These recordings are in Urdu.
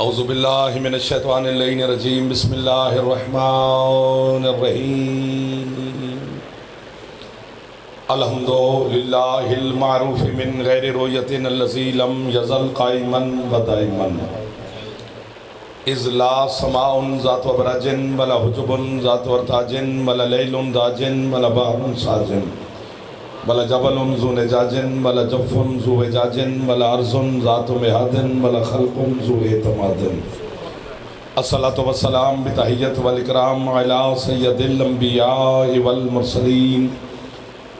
اعوذ باللہ من الشیطان اللعین الرجیم بسم اللہ الرحمن الرحیم الحمدللہ المعروف من غیر رویت الذی لم یزل قائما و دائما اذ لا سماء ذات وبرج ولا حجب ذات ورتاج ولا لیل داج ولا بحر ساج ولا جبل ذو نجاج ولا جف ذو وجاج ولا ارض ذات مہاد ولا خلق ذو اعتماد الصلاة والسلام بتحیت والاکرام علی سید الانبیاء والمرسلین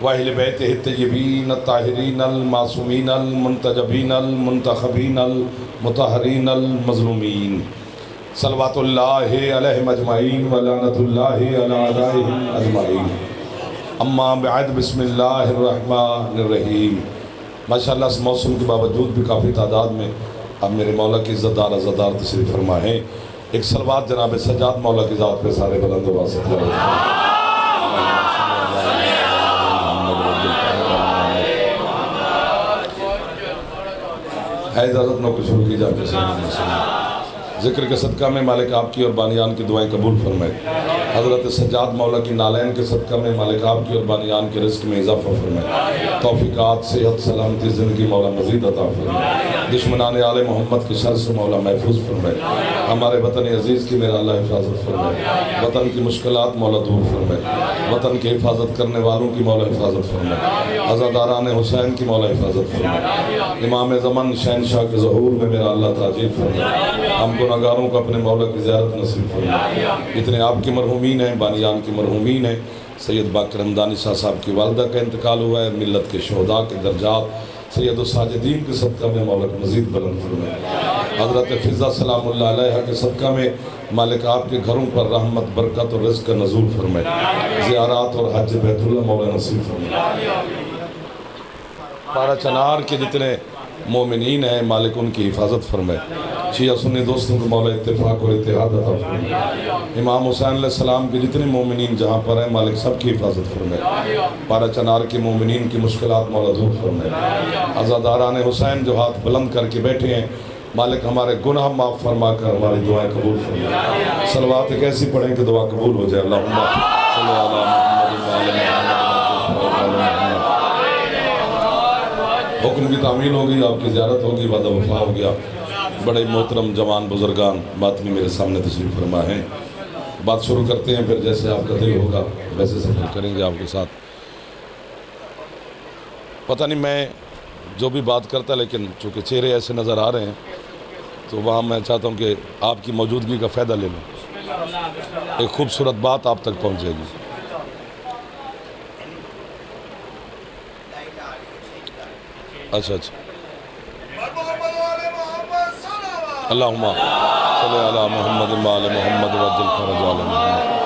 واہل بیتہ الطیبین الطاہرین المعصومین المنتجبین المنتخبین المطہرین المظلومین صلوات اللہ علیہم اجمعین ولعنت اللہ علی اعدائہم اجمعین اما بعد بسم اللہ الرحمن الرحیم۔ ماشاءاللہ اس موسم کے باوجود بھی کافی تعداد میں اب میرے مولا کی عزتدار عزادار تشریف فرما ہیں۔ ایک صلوات جناب سجاد مولا کی ذات پہ سارے بلند و باسط ہے اجازت نو کو شروع کی جاتے ہیں۔ ذکر کے صدقہ میں مالک آپ کی اور بانیان کی دعائیں قبول فرمائے۔ حضرت سجاد مولا کی نالین کے صدقہ میں مالک آپ کی اور بانیان کے رزق میں اضافہ فرمائے۔ توفیقات صحت سلامتی زندگی مولا مزید عطا فرمائے۔ دشمنان آل محمد کی شر سے مولا محفوظ فرمائے۔ ہمارے وطن عزیز کی میرا اللہ حفاظت فرمائے۔ وطن کی مشکلات مولا دور فرمائے۔ وطن کی حفاظت کرنے والوں کی مولا حفاظت فرمائے۔ عزاداران حسین کی مولا حفاظت فرمائے۔ امام زمان شہنشاہ کے ظہور میں میرا اللہ تاجیل فرمائے۔ ہم گناہگاروں کو اپنے مولا کی زیارت نصیب فرمائے۔ اتنے آپ کی مرحومین ہیں، بانیان کی مرحومین ہیں۔ سید باقر حمدانی شاہ صاحب کی والدہ کا انتقال ہوا ہے۔ ملت کے شہداء کے درجات سید الساجدین کے صدقہ میں مولا کو مزید بلند فرمائے۔ حضرت فضہ سلام اللہ علیہ کے صدقہ میں مالک آپ کے گھروں پر رحمت برکت اور رزق کا نزول فرمائے۔ زیارات اور حج بیت اللہ مولا نصیب فرمائے۔ پارا چنار کے جتنے مومنین ہیں مالک ان کی حفاظت فرمائے۔ شیعہ سنی دوستوں کو مولا اتفاق اور اتحاد عطا فرمائے۔ امام حسین علیہ السلام کے جتنے مومنین جہاں پر ہیں مالک سب کی حفاظت فرمائے۔ پارا چنار کے مومنین کی مشکلات مولا دور فرمائے۔ عزاداران حسین جو ہاتھ بلند کر کے بیٹھے ہیں مالک ہمارے گناہ معاف فرما کر ہماری دعائیں قبول فرمائے۔ صلوات ایک ایسی پڑھیں کہ دعا قبول ہو جائے۔ اللہم صلی علی محمد حکم کی تعمیل ہوگی، آپ کی زیارت ہوگی، وعدہ وفا ہو گیا۔ بڑے محترم جوان بزرگان باطنی میرے سامنے تشریف فرما ہیں۔ بات شروع کرتے ہیں، پھر جیسے آپ کا دل ہوگا ویسے سفر کریں گے آپ کے ساتھ۔ پتہ نہیں میں جو بھی بات کرتا لیکن چونکہ چہرے ایسے نظر آ رہے ہیں تو وہاں میں چاہتا ہوں کہ آپ کی موجودگی کا فائدہ لے لوں۔ ایک خوبصورت بات آپ تک پہنچ جائے گی۔ اچھا اللہم صلی علی محمد و آل محمد وعجل فرج آل محمد۔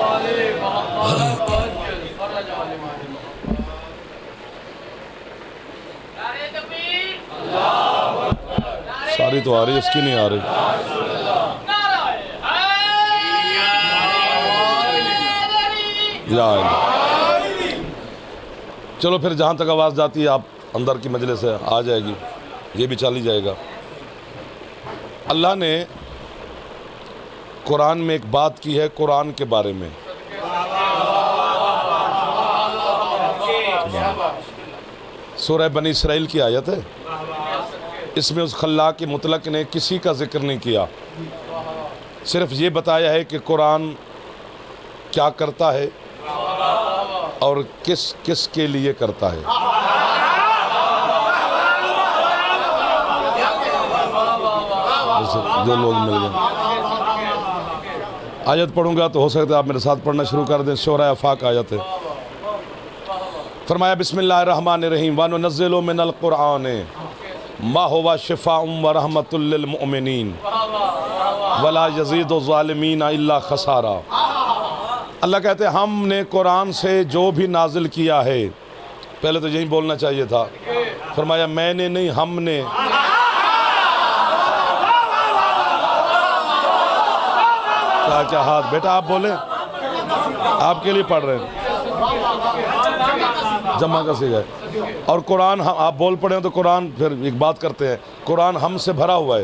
ساری تو آ رہی، اس کی نہیں آ رہی۔ یا چلو پھر جہاں تک آواز جاتی ہے آپ اندر کی مجلس سے آ جائے گی، یہ بھی چل ہی جائے گا۔ اللہ نے قرآن میں ایک بات کی ہے قرآن کے بارے میں۔ سورہ بنی اسرائیل کی آیت ہے، اس میں اس خلاق مطلق نے کسی کا ذکر نہیں کیا، صرف یہ بتایا ہے کہ قرآن کیا کرتا ہے اور کس کس کے لیے کرتا ہے۔ جو لوگ مل گئے آیت پڑھوں گا تو ہو سکتا ہے آپ میرے ساتھ پڑھنا شروع کر دیں۔ شورہ آفاق آیت ہے۔ فرمایا بسم اللہ الرحمن الرحیم وَنُنَزِّلُ مِنَ الْقُرْآنِ مَا هُوَ شِفَاءٌ وَرَحْمَةٌ لِّلْمُؤْمِنِينَ وَلَا يَزِيدُ الظَّالِمِينَ إِلَّا خَسَارًا۔ اللہ کہتے ہیں ہم نے قرآن سے جو بھی نازل کیا ہے، پہلے تو یہی بولنا چاہیے تھا، فرمایا میں نے نہیں ہم نے۔ کیا ہاتھ بیٹا آپ بولیں، آپ کے لیے پڑھ رہے ہیں جمع کا سیگا ہے۔ اور قرآن آپ بول پڑھیں تو قرآن پھر ایک بات کرتے ہیں، قرآن ہم سے بھرا ہوا ہے۔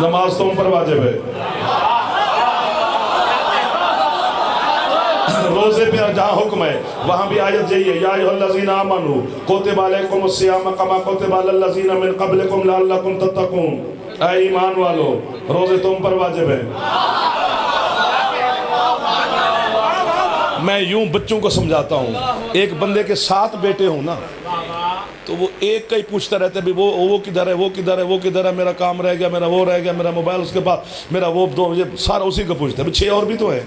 نماز تم پر واجب ہے. روزے پہ جہاں حکم ہے وہاں بھی آیت یہی ہے یا ایھا الذین آمنوا کتب علیکم الصیام کما کتب علی الذین من قبلکم لعلکم تتقون. اے ایمان والو روزے تم پر واجب ہے. میں یوں بچوں کو سمجھاتا ہوں, ایک بندے کے 7 بیٹے ہوں نا تو وہ ایک کا ہی پوچھتا رہتا ہے وہ کدھر ہے, وہ کدھر ہے, وہ کدھر ہے, میرا کام رہ گیا, میرا وہ رہ گیا, میرا موبائل اس کے پاس, میرا وہ دو, یہ سارا اسی کا پوچھتا ہے. 6 اور بھی تو ہے.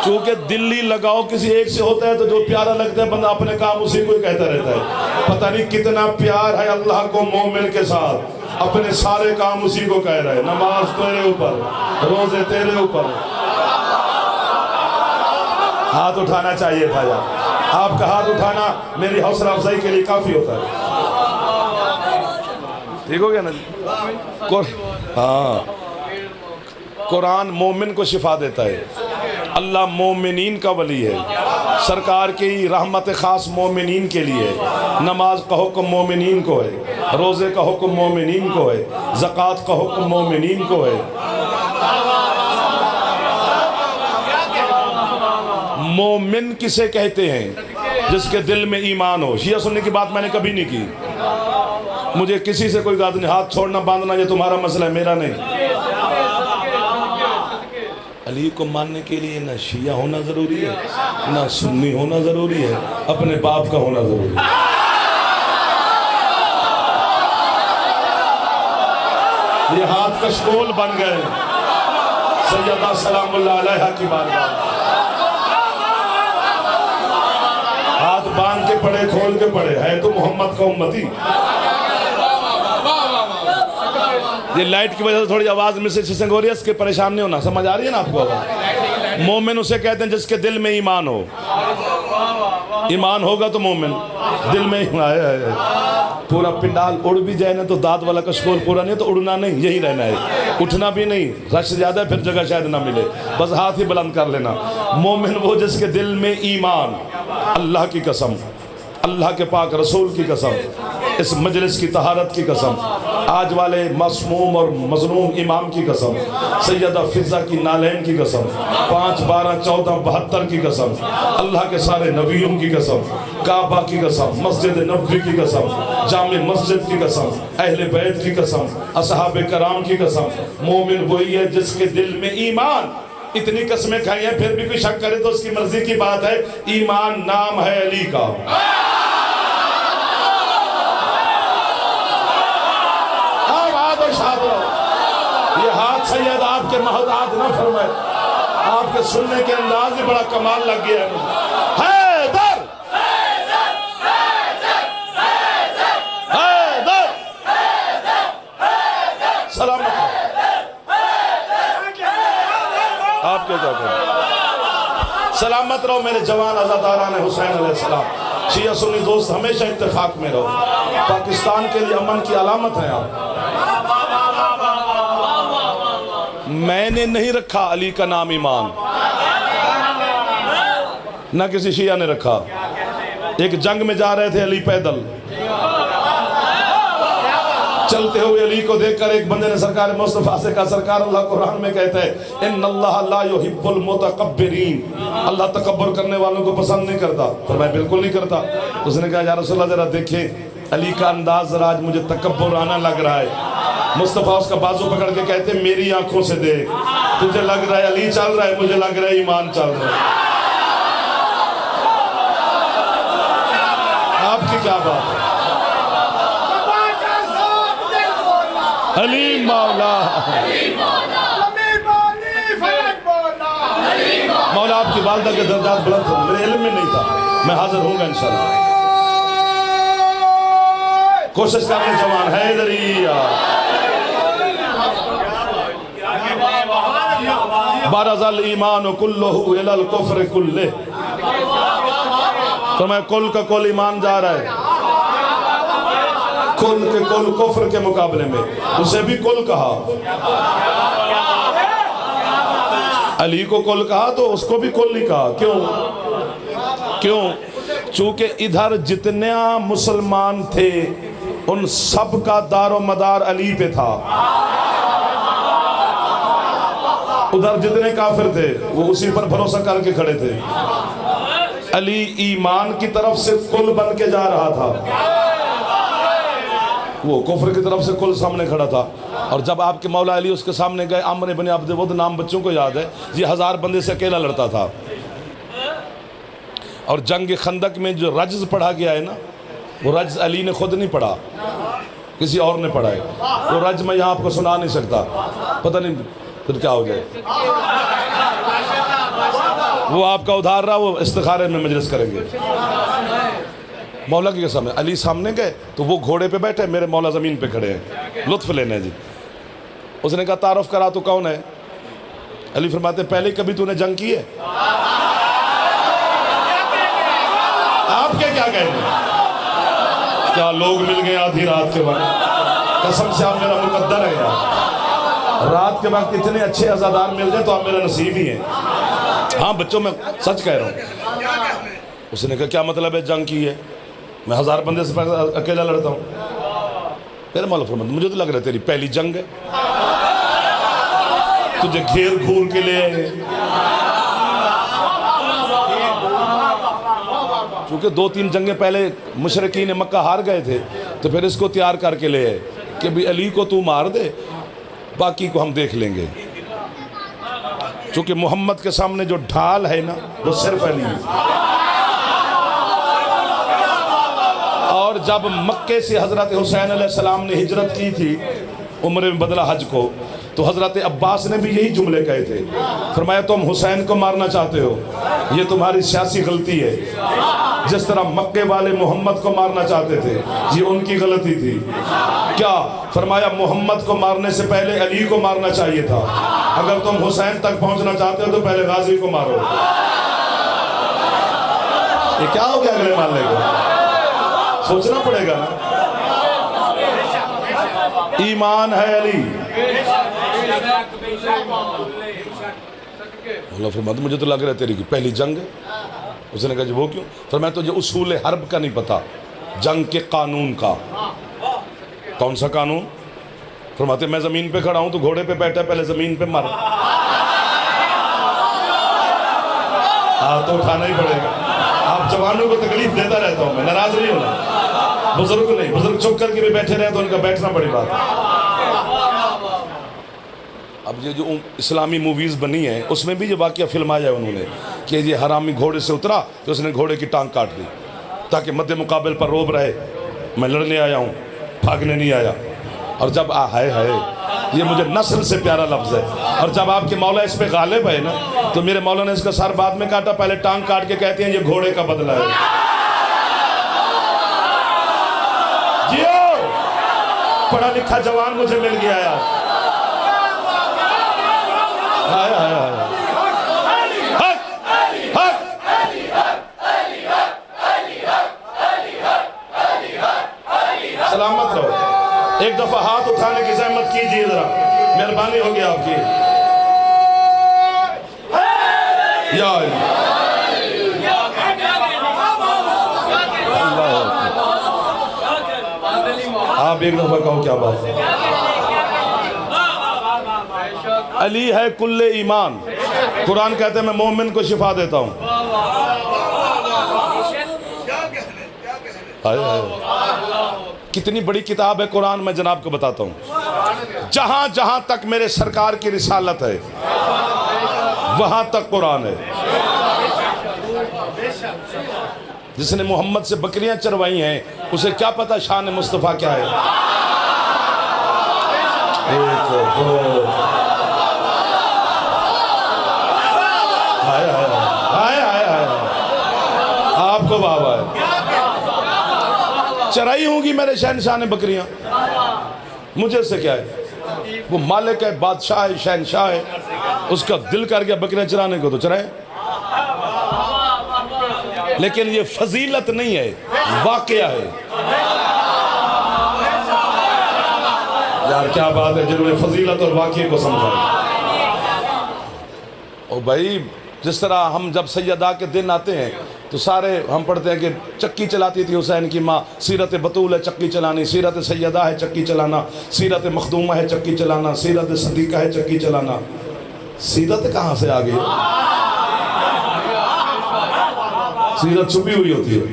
چونکہ دلی لگاؤ کسی ایک سے ہوتا ہے تو جو پیارا لگتا ہے بندہ اپنے کام اسی کو ہی کہتا رہتا ہے. پتہ نہیں کتنا پیار ہے اللہ کو مومن کے ساتھ, اپنے سارے کام اسی کو کہہ رہے. نماز تیرے اوپر, روزے تیرے اوپر. ہاتھ اٹھانا چاہیے تھا یار, آپ کا ہاتھ اٹھانا میری حوصلہ افزائی کے لیے کافی ہوتا ہے. ٹھیک ہو گیا نا جی. ہاں, قرآن مومن کو شفا دیتا ہے. اللہ مومنین کا ولی ہے. سرکار کی رحمت خاص مومنین کے لیے ہے. نماز کا حکم مومنین کو ہے, روزے کا حکم مومنین کو ہے, زکوٰۃ کا حکم مومنین کو ہے. مومن کسے کہتے ہیں؟ جس کے دل میں ایمان ہو. شیعہ سننے کی بات میں نے کبھی نہیں کی. مجھے کسی سے کوئی بات نہیں, ہاتھ چھوڑنا باندھنا یہ تمہارا مسئلہ ہے, میرا نہیں. علی کو ماننے کے لیے نہ شیعہ ہونا ضروری ہے, نہ سنی ہونا ضروری ہے, اپنے باپ کا ہونا ضروری ہے. یہ ہاتھ کشکول بن گئے سیدہ سلام اللہ علیہا کی بارگاہ. ہاتھ باندھ کے پڑھے, کھول کے پڑھے, ہے تو محمد کا امتی. یہ لائٹ کی وجہ سے تھوڑی آواز میں سے سسنگ ہو رہی ہے, اس کے پریشان نہیں ہونا. سمجھ آ رہی ہے نا آپ کو آواز؟ مومن اسے کہتے ہیں جس کے دل میں ایمان ہو. ایمان ہوگا تو مومن. دل میں ایمان, پورا پنڈال اڑ بھی جائے نا تو داد والا کشکول پورا نہیں, تو اڑنا نہیں, یہی رہنا ہے. اٹھنا بھی نہیں, رش زیادہ ہے پھر جگہ شاید نہ ملے, بس ہاتھ ہی بلند کر لینا. مومن وہ جس کے دل میں ایمان. اللہ کی قسم, اللہ کے پاک رسول کی قسم, اس مجلس کی طہارت کی قسم, آج والے مسموم اور مظلوم امام کی قسم, سیدہ فضہ کی نالین کی قسم, 5 12 14 72 کی قسم, اللہ کے سارے نبیوں کی قسم, کعبہ کی قسم, مسجد نبوی کی قسم, جامع مسجد کی قسم, اہل بیت کی قسم, اصحاب کرام کی قسم. مومن وہی ہے جس کے دل میں ایمان. اتنی قسمیں کھائی ہیں, پھر بھی کوئی شک کرے تو اس کی مرضی کی بات ہے. ایمان نام ہے علی کا. یہ ہاتھ سید آپ کے محضات نہ فرمائے, آپ کے سننے کے انداز میں بڑا کمال لگ گیا ہے. حیدر حیدر سلامت. آپ کیا کہتے؟ سلامت رہو میرے جوان عزاداران حسین علیہ السلام. شیعہ سنی دوست ہمیشہ اتفاق میں رہو. پاکستان کے لیے امن کی علامت ہے آپ. میں نے نہیں رکھا علی کا نام ایمان, نہ کسی شیعہ نے رکھا. ایک جنگ میں جا رہے تھے علی پیدل, چلتے ہوئے علی کو دیکھ کر ایک بندے نے سرکار مصطفیٰ سے کہا, سرکار اللہ قرآن میں کہتا ہے ان اللہ لا یحب المتکبرین, اللہ تکبر کرنے والوں کو پسند نہیں کرتا. فرمایا بالکل نہیں کرتا. اس نے کہا یا رسول اللہ ذرا دیکھیں علی کا انداز, ذرا آج مجھے تکبرانہ لگ رہا ہے. مصطفیٰ اس کا بازو پکڑ کے کہتے ہیں میری آنکھوں سے دیکھ, تجھے لگ رہا ہے علی چل رہا ہے, مجھے لگ رہا ہے ایمان چل رہا ہے. آپ کی کیا بات ہے؟ علی مولا, مولا آپ کی والدہ کے درجات بلند ہوں. میرے علم میں نہیں تھا, میں حاضر ہوں گا انشاءاللہ. کوشش کرنے جوان حیدریہ. بارز الایمان کلہ الی الکفر کلہ. تو میں کل کا کل ایمان جا رہا ہے, کل کے کل کفر کے مقابلے میں. اسے بھی کل کہا, علی کو کل کہا تو اس کو بھی کل نہیں کہا. کیوں؟ چونکہ ادھر جتنے مسلمان تھے ان سب کا دار و مدار علی پہ تھا، ادھر جتنے کافر تھے وہ اسی پر بھروسہ کر کے کھڑے تھے۔ علی ایمان کی طرف سے کل بن کے جا رہا تھا، وہ کفر کی طرف سے کل سامنے کھڑا تھا۔ اور جب آپ کے مولا علی اس کے سامنے گئے، عمرو بن عبد ود، نام بچوں کو یاد ہے، یہ 1000 بندے سے اکیلا لڑتا تھا۔ اور جنگ خندق میں جو رجز پڑھا گیا ہے نا، وہ رجز علی نے خود نہیں پڑھا، کسی اور نے پڑھا ہے۔ وہ رجز میں یہاں آپ کو سنا نہیں سکتا، پتہ نہیں پھر کیا ہو جائے۔ وہ آپ کا ادھار رہا، وہ استخارے میں مجلس کریں گے۔ مولا کی قسم ہے، علی سامنے گئے تو وہ گھوڑے پہ بیٹھے، میرے مولا زمین پہ کھڑے ہیں، لطف لینے جی۔ اس نے کہا تعارف کرا تو کون ہے؟ علی فرماتے پہلے کبھی تو نے جنگ کی ہے؟ آپ کے کیا کہنے؟ کیا لوگ مل گئے آدھی رات کے وقت؟ قسم سے آپ میرا مقدر ہے یار، رات کے وقت اتنے اچھے عزادار مل جائے تو آپ میرا نصیب ہی ہیں۔ ہاں بچوں، میں سچ کہہ رہا ہوں۔ اس نے کہا کیا مطلب ہے جنگ کی ہے؟ میں 1000 بندے سے اکیلا لڑتا ہوں۔ میرے مولا فرماتے مجھے تو لگ رہا ہے تیری پہلی جنگ ہے، تجھے گھیر گھور کے لے آئے۔ چونکہ 2-3 جنگیں پہلے مشرکین مکہ ہار گئے تھے، تو پھر اس کو تیار کر کے لے آئے کہ بھی علی کو تو مار دے، باقی کو ہم دیکھ لیں گے۔ چونکہ محمد کے سامنے جو ڈھال ہے نا، وہ صرف علی ہے۔ اور جب مکے سے حضرت حسین علیہ السلام نے ہجرت کی تھی عمرے میں بدلہ حج کو، تو حضرت عباس نے بھی یہی جملے کہے تھے، فرمایا تم حسین کو مارنا چاہتے ہو، یہ تمہاری سیاسی غلطی ہے، جس طرح مکے والے محمد کو مارنا چاہتے تھے یہ ان کی غلطی تھی۔ کیا فرمایا محمد کو مارنے سے پہلے علی کو مارنا چاہیے تھا، اگر تم حسین تک پہنچنا چاہتے ہو تو پہلے غازی کو مارو۔ یہ کیا ہو گیا اگلے محلے کو؟ سوچنا پڑے گا نا۔ ایمان ہے علی۔ اللہ فرماتا مجھے تو لگ رہا ہے تیری کی پہلی جنگ ہے۔ اس نے کہا جی وہ کیوں؟ فرمایا تجھے اصول حرب کا نہیں پتا، جنگ کے قانون کا۔ کون سا قانون؟ فرماتے میں زمین پہ کھڑا ہوں تو گھوڑے پہ بیٹھا، پہلے زمین پہ مر۔ ہاں تو اٹھانا ہی پڑے گا۔ آپ جوانوں کو تکلیف دیتا رہتا ہوں میں، ناراض نہیں ہونا، بزرگ نہیں، بزرگ چپ کر کے بھی بیٹھے رہے تو ان کا بیٹھنا بڑی بات ہے۔ اب یہ جو اسلامی موویز بنی ہیں اس میں بھی یہ واقعہ فلمایا ہے انہوں نے کہ یہ حرامی گھوڑے سے اترا تو اس نے گھوڑے کی ٹانگ کاٹ دی تاکہ مد مقابل پر روب رہے، میں لڑنے آیا ہوں، بھاگنے نہیں آیا۔ اور جب ہائے یہ مجھے نسل سے پیارا لفظ ہے، اور جب آپ کے مولا اس پہ غالب ہے نا تو میرے مولا نے اس کا سر بعد میں کاٹا، پہلے ٹانگ کاٹ کے کہتے ہیں یہ گھوڑے کا بدلہ ہے۔ جیو پڑھا لکھا جوان مجھے مل گیا یار۔ سلامت رہو۔ ایک دفعہ ہاتھ اٹھانے کی زحمت کیجیے ذرا، مہربانی ہوگی آپ کی۔ یا آپ ایک دفعہ کہو کیا بات ہے۔ علی ہے کل ایمان، قرآن کہتے ہیں میں مومن کو شفا دیتا ہوں۔ کتنی بڑی کتاب ہے قرآن، میں جناب کو بتاتا ہوں۔ جہاں جہاں تک میرے سرکار کی رسالت ہے وہاں تک قرآن ہے۔ جس نے محمد سے بکریاں چروائی ہیں اسے کیا پتا شان مصطفیٰ کیا ہے۔ آپ کو بابا ہے، چرائی ہوں گی میرے شہنشاہ نے بکریاں، مجھے سے کیا ہے؟ وہ مالک ہے، بادشاہ ہے، شہنشاہ ہے، اس کا دل کر گیا بکریاں چرانے کو تو چرائے۔ لیکن یہ فضیلت نہیں ہے، واقعہ ہے۔ یار کیا بات ہے جنہوں نے فضیلت اور واقعے کو سمجھا۔ اور بھائی جس طرح ہم جب سیدہ کے دن آتے ہیں تو سارے ہم پڑھتے ہیں کہ چکی چلاتی تھی حسین کی ماں، سیرت بطول ہے چکی چلانی، سیرت سیدہ ہے چکی چلانا، سیرت مخدومہ ہے چکی چلانا، سیرت صدیقہ ہے چکی چلانا۔ سیرت کہاں سے آگئی؟ سیرت چھپی ہوئی ہوتی ہے،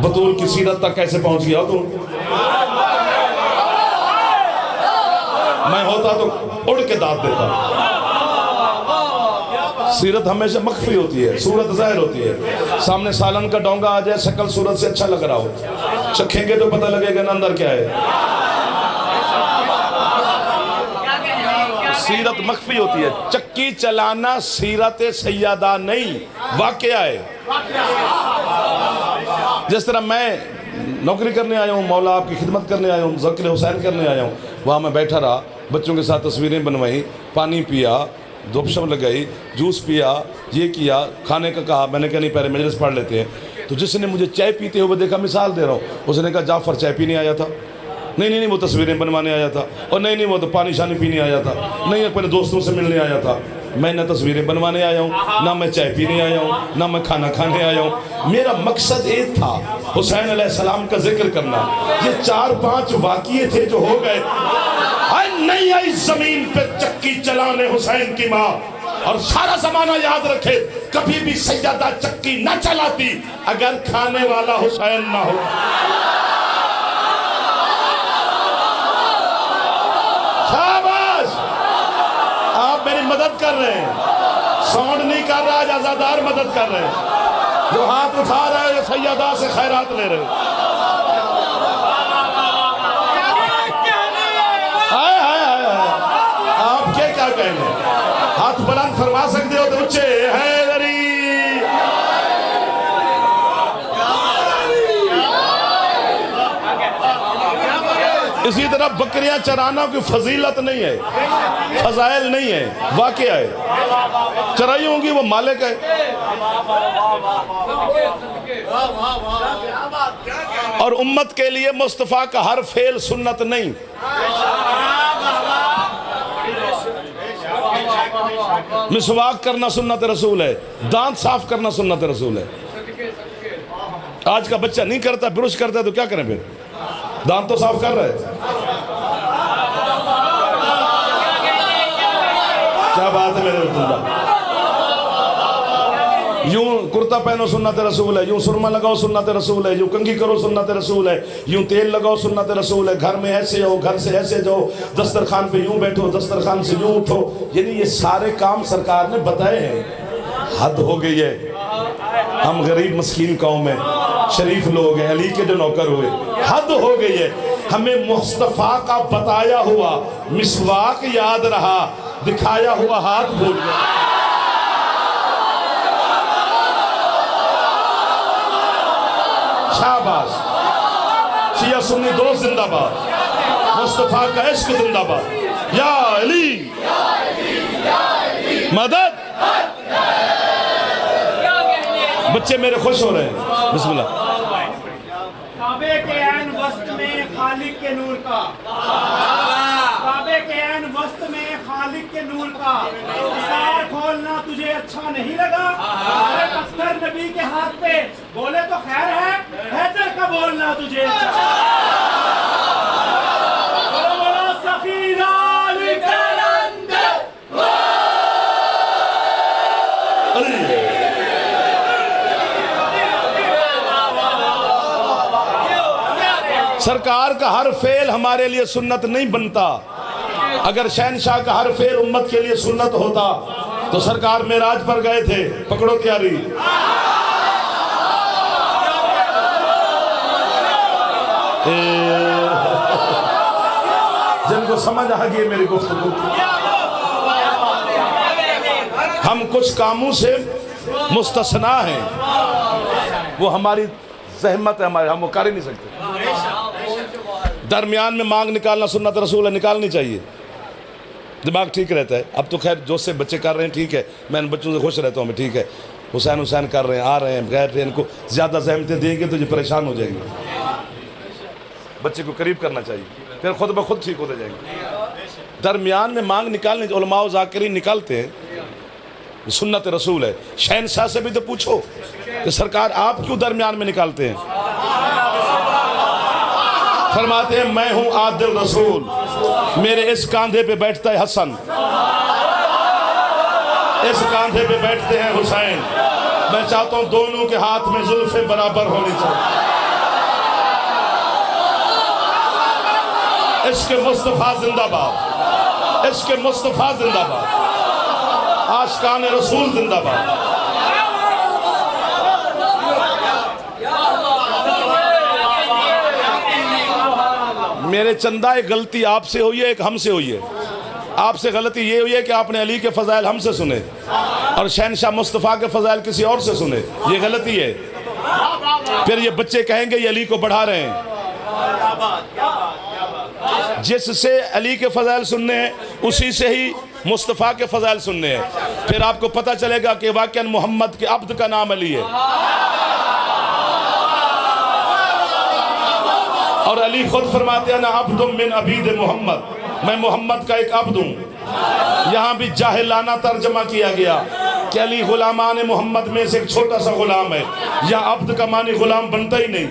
بطول کی سیرت تک کیسے پہنچ گیا تو؟ میں ہوتا تو اڑ کے داد دیتا۔ سیرت ہمیشہ مخفی ہوتی ہے، صورت ظاہر ہوتی ہے۔ سامنے سالن کا ڈونگا آ جائے، شکل صورت سے اچھا لگ رہا ہو، چکھیں گے تو پتہ لگے گا نا اندر کیا ہے۔ سیرت مخفی ہوتی ہے۔ چکی چلانا سیرت سیدہ نہیں، واقعہ ہے۔ جس طرح میں نوکری کرنے آیا ہوں، مولا آپ کی خدمت کرنے آیا ہوں، ذکر حسین کرنے آیا ہوں، وہاں میں بیٹھا رہا، بچوں کے ساتھ تصویریں بنوائی، پانی پیا، دھوپ شپ لگائی، جوس پیا، یہ کیا، کھانے کا کہا، میں نے کہا نہیں پہلے مجلس پڑھ لیتے ہیں۔ تو جس نے مجھے چائے پیتے ہوئے دیکھا، مثال دے رہا ہوں، اس نے کہا جعفر چائے پینے آیا تھا، نہیں وہ تصویریں بنوانے آیا تھا، اور نہیں وہ تو پانی شانی پینے آیا تھا، نہیں اپنے دوستوں سے ملنے آیا تھا۔ میں نہ تصویریں بنوانے آیا ہوں، نہ میں چائے پینے آیا ہوں، نہ میں کھانا کھانے آیا ہوں۔ میرا مقصد ایک تھا، حسین علیہ السلام کا ذکر کرنا۔ یہ 4-5 واقعے تھے جو ہو گئے۔ نہیں آئی زمین پہ چکی چلانے حسین کی ماں، اور سارا زمانہ یاد رکھے کبھی بھی سیدہ چکی نہ چلاتی اگر کھانے والا حسین نہ ہو۔ شاباش، آپ میری مدد کر رہے ہیں، ساؤنڈ نہیں کر رہا، جزادار مدد کر رہے ہیں، جو ہاتھ اٹھا رہے ہیں سیدہ سے خیرات لے رہے ہیں۔ آپ کیا کہنے، ہاتھ بلند فرما سکتے ہو تو اچھے حیدری۔ اسی طرح بکریاں چرانا کوئی فضیلت نہیں ہے، فضائل نہیں ہے، واقعہ ہے۔ چرائی ہوں گی وہ مالک ہے۔ اور امت کے لیے مصطفیٰ کا ہر فعل سنت نہیں۔ مسواک کرنا سنت رسول ہے، دانت صاف کرنا سنت رسول ہے۔ آج کا بچہ نہیں کرتا، برش کرتا ہے تو کیا کریں پھر؟ دانت تو صاف کر رہے ہیں۔ کیا بات ہے میرے رسول؟ یوں کرتا پہنو سنت رسول ہے، یوں سرما لگاؤ سنت رسول ہے، یوں کنگھی کرو سنت رسول ہے، یوں تیل لگاؤ سنت رسول ہے، گھر میں ایسے ہو، گھر سے ایسے جاؤ، دسترخوان پہ یوں بیٹھو، دسترخوان سے یوں اٹھو۔ یعنی یہ سارے کام سرکار نے بتائے ہیں۔ حد ہو گئی ہے، ہم غریب مسکین قوم ہیں، شریف لوگ ہیں، علی کے جو نوکر ہوئے، حد ہو گئی ہے۔ ہمیں مصطفیٰ کا بتایا ہوا مسواک یاد رہا، دکھایا ہوا ہاتھ بھول گیا۔ شاباش، شیعہ سنی دوست زندہ باد، مصطفیٰ کا عشق زندہ باد، یا علی مدد۔ بچے میرے خوش ہو رہے ہیں، بسم اللہ۔ کعبے کے عین وسط میں خالق کے نور کا، کعبے کے عین وسط میں خالق کے نور کا، سار کھولنا تجھے اچھا نہیں لگا؟ ارے پتھر نبی کے ہاتھ پہ بولے تو خیر ہے، حیدر کا بولنا تجھے اچھا؟ بولا سفیر علی کلندر۔ سرکار کا ہر فعل ہمارے لیے سنت نہیں بنتا۔ اگر شہنشاہ کا ہر فعل امت کے لیے سنت ہوتا تو سرکار معراج پر گئے تھے، پکڑو تیاری۔ جن کو سمجھ آ گئی میری گفتگو، ہم کچھ کاموں سے مستثنا ہیں، وہ ہماری زحمت ہے، ہم وہ کر ہی نہیں سکتے۔ درمیان میں مانگ نکالنا سنت رسول ہے، نکالنی چاہیے، دماغ ٹھیک رہتا ہے۔ اب تو خیر جو سے بچے کر رہے ہیں ٹھیک ہے، میں ان بچوں سے خوش رہتا ہوں، میں ٹھیک ہے، حسین کر رہے ہیں، آ رہے ہیں، غیر ان کو زیادہ زحمتیں دیں گے تو یہ پریشان ہو جائیں گے۔ بچے کو قریب کرنا چاہیے، پھر خود بخود ٹھیک ہوتے جائیں گے۔ درمیان میں مانگ نکالنے، علماء و ذاکرین نکالتے ہیں، سنت رسول ہے. شہنشاہ سے بھی تو پوچھو کہ سرکار آپ کیوں درمیان میں نکالتے ہیں؟ فرماتے ہیں میں ہوں عادل رسول، میرے اس کاندھے پہ بیٹھتا ہے حسن، اس کاندھے پہ بیٹھتے ہیں حسین. میں چاہتا ہوں دونوں کے ہاتھ میں زلفیں برابر ہونی چاہیے. عشق مصطفیٰ زندہ باد، عشق مصطفیٰ زندہ باد، عاشقان رسول زندہ باد. میرے چندہ ایک غلطی آپ سے ہوئی ہے، ایک ہم سے ہوئی ہے. آپ سے غلطی یہ ہوئی ہے کہ آپ نے علی کے فضائل ہم سے سنے اور شہنشاہ مصطفیٰ کے فضائل کسی اور سے سنے. یہ غلطی ہے. پھر یہ بچے کہیں گے یہ علی کو بڑھا رہے ہیں. جس سے علی کے فضائل سننے ہیں اسی سے ہی مصطفیٰ کے فضائل سننے ہیں. پھر آپ کو پتہ چلے گا کہ واقعاً محمد کے عبد کا نام علی ہے. اور علی خود فرماتے ہیں نا عبد من عبید محمد، میں محمد کا ایک عبد ہوں. یہاں بھی جاہلانہ ترجمہ کیا گیا کہ علی غلامان محمد میں سے ایک چھوٹا سا غلام ہے. یا عبد کا معنی غلام بنتا ہی نہیں،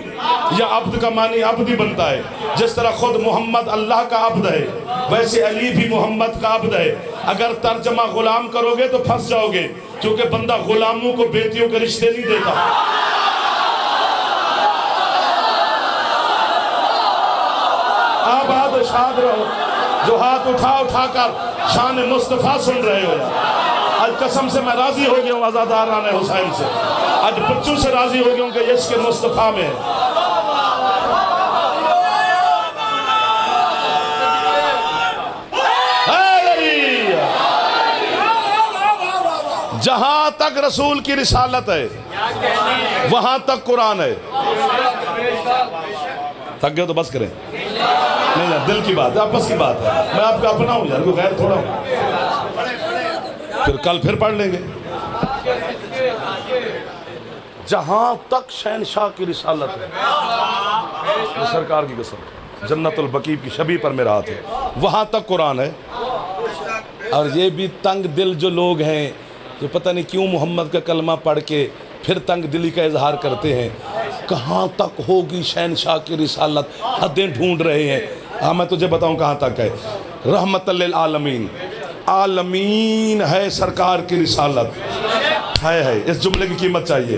یا عبد کا معنی عبد ہی بنتا ہے. جس طرح خود محمد اللہ کا عبد ہے ویسے علی بھی محمد کا عبد ہے. اگر ترجمہ غلام کرو گے تو پھنس جاؤ گے، کیونکہ بندہ غلاموں کو بیٹیوں کے رشتے نہیں دیتا. آباد و شاد رہو جو ہاتھ اٹھا اٹھا کر شان مصطفیٰ سن رہے ہو. آج قسم سے میں راضی ہو گیا ہوں عزاداران حسین سے. آج بچوں سے راضی ہو گیا ہوں کہ عشق مصطفیٰ میں ہے. جہاں تک رسول کی رسالت ہے وہاں تک قرآن ہے. تھک گئے تو بس کریں. نہیں دل کی بات ہے، آپس کی بات ہے. میں آپ کا اپنا ہوں یار، کوئی غیر تھوڑا ہوں. پھر کل پھر پڑھ لیں گے. جہاں تک شہنشاہ کی رسالت ہے، سرکار کی قسم جنت البقیع کی شبیہ پر میرا ہاتھ ہے، وہاں تک قرآن ہے. اور یہ بھی تنگ دل جو لوگ ہیں جو پتہ نہیں کیوں محمد کا کلمہ پڑھ کے پھر تنگ دلی کا اظہار کرتے ہیں، کہاں تک ہوگی شہنشاہ کی رسالت، حدیں ڈھونڈ رہے ہیں. ہاں میں تجھے بتاؤں کہاں تک ہے. رحمت للعالمین، عالمین ہے سرکار کی رسالت ہے. اس جملے کی قیمت چاہیے.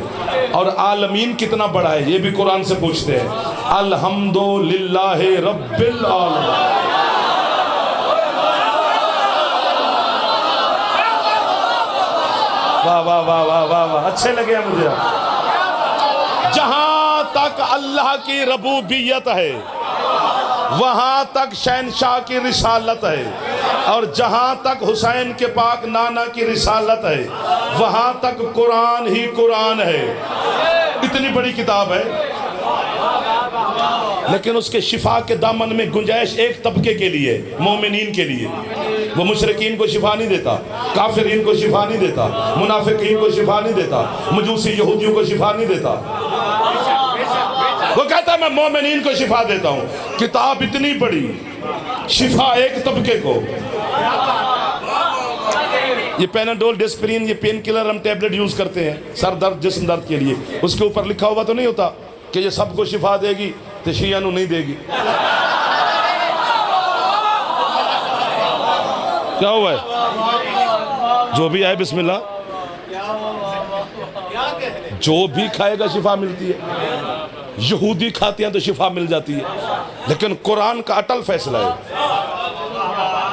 اور عالمین کتنا بڑا ہے یہ بھی قرآن سے پوچھتے ہیں. الحمدللہ رب العالمین. واہ واہ واہ واہ واہ واہ، اچھے لگے ہیں مجھے. جہاں تک اللہ کی ربوبیت ہے وہاں تک شہنشاہ کی رسالت ہے. اور جہاں تک حسین کے پاک نانا کی رسالت ہے وہاں تک قرآن ہی قرآن ہے. اتنی بڑی کتاب ہے لیکن اس کے شفا کے دامن میں گنجائش ایک طبقے کے لیے، مومنین کے لیے. وہ مشرکین کو شفا نہیں دیتا، کافرین کو شفا نہیں دیتا، منافقین کو شفا نہیں دیتا، مجوسی یہودیوں کو شفا نہیں دیتا. وہ کہتا ہے میں مومنین کو شفا دیتا ہوں. کتاب اتنی بڑی، شفا ایک طبقے کو. یہ پیناڈول، ڈسپرین، یہ پین کلر ہم ٹیبلٹ یوز کرتے ہیں سر درد جسم درد کے لیے. اس کے اوپر لکھا ہوا تو نہیں ہوتا کہ یہ سب کو شفا دے گی تو شیعہ نو نہیں دے گی. کیا ہوا ہے؟ جو بھی آئے بسم اللہ. جو بھی کھائے گا شفا ملتی ہے. یہودی کھاتے ہیں تو شفا مل جاتی ہے، لیکن قرآن کا اٹل فیصلہ ہے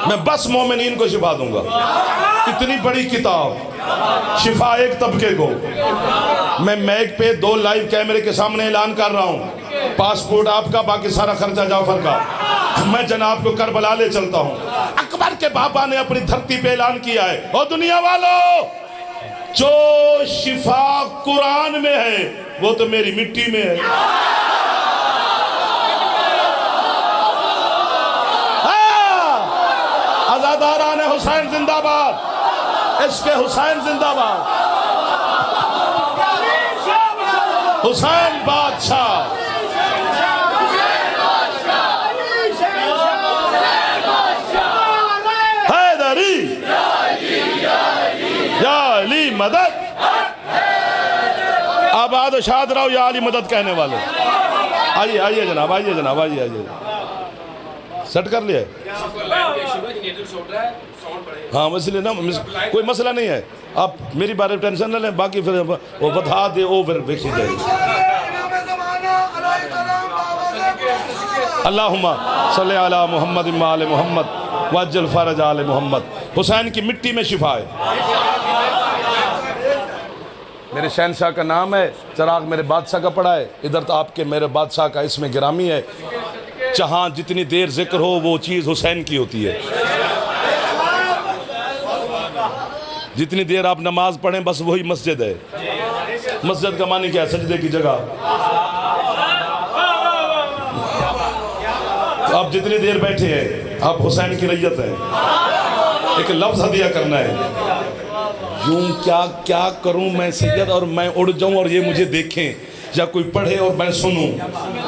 میں بس مومنین کو شفا دوں گا. اتنی بڑی کتاب، شفا ایک طبقے کو. میں میک پہ 2 لائیو کیمرے کے سامنے اعلان کر رہا ہوں، پاسپورٹ آپ کا، باقی سارا خرچہ جعفر کا. میں جناب کو کربلا لے چلتا ہوں. اکبر کے بابا نے اپنی دھرتی پہ اعلان کیا ہے، او دنیا والو، جو شفا قرآن میں ہے وہ تو میری مٹی میں ہے. عزاداران حسین زندہ باد، عشق حسین زندہ باد. حسین بادشاہ. حیدری یا علی آباد و شاد رہو یا علی مدد کہنے والے. آئیے آئیے جناب، آئیے جناب، آئیے آئیے. سیٹ کر لیا ہے؟ ہاں اس لیے نا کوئی مسئلہ نہیں ہے، آپ میری بارے ٹینشن نہ لیں، باقی پھر وہ بتا دے وہ پھر دیکھی جائے گی. اللہم صلی علی محمد و آل محمد وعجل فرج آل محمد. حسین کی مٹی میں شفا ہے. میرے شہنشاہ کا نام ہے، چراغ میرے بادشاہ کا پڑا ہے، ادھر تو آپ کے میرے بادشاہ کا اس میں گرامی ہے. جہاں جتنی دیر ذکر ہو وہ چیز حسین کی ہوتی ہے. جتنی دیر آپ نماز پڑھیں بس وہی مسجد ہے. مسجد کا معنی کیا ہے؟ سجدے کی جگہ. آپ جتنی دیر بیٹھے ہیں آپ حسین کی ریت ہیں. ایک لفظ ہدیہ کرنا ہے. یوں کیا کروں میں سید اور میں اڑ جاؤں اور یہ مجھے دیکھیں، یا کوئی پڑھے اور میں سنوں.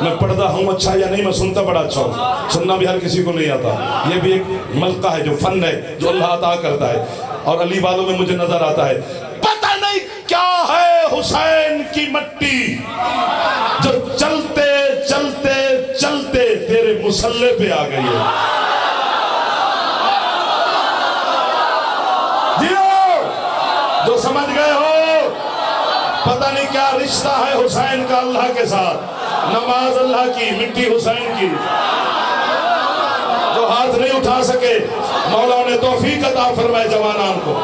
میں پڑھتا ہوں اچھا یا نہیں، میں سنتا بڑا اچھا ہوں. سننا بھی ہر کسی کو نہیں آتا. یہ بھی ایک ملکہ ہے، جو فن ہے، جو اللہ عطا کرتا ہے. اور علی والوں میں مجھے نظر آتا ہے. پتہ نہیں کیا ہے حسین کی مٹی جو چلتے چلتے چلتے تیرے مسلح پہ آ گئی ہے. جو سمجھ گئے ہو پتہ نہیں کیا رشتہ ہے حسین کا اللہ کے ساتھ. نماز اللہ کی، مٹی حسین کی. جو ہاتھ نہیں اٹھا سکے مولا نے توفیق عطا فرمائے جوانان کو.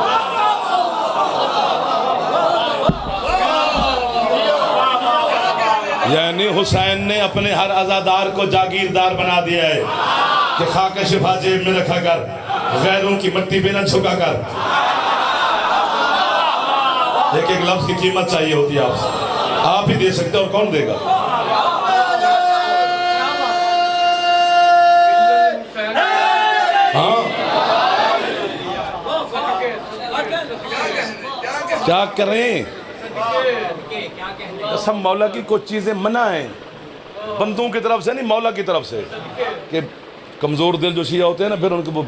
یعنی حسین نے اپنے ہر عزادار کو جاگیردار بنا دیا ہے کہ خاک شفا جیب میں رکھا کر، غیروں کی مٹی پہ نہ چھکا کر. ایک ایک لفظ کی قیمت چاہیے ہوتی ہے آپ سے. آپ ہی دے سکتے اور کون دے گا؟ ہاں کیا کریں؟ قسم مولا کی کچھ چیزیں منع ہیں، بندوں کی طرف سے نہیں، مولا کی طرف سے. کہ کمزور دل جو شیعہ ہوتے ہیں نا، پھر ان کو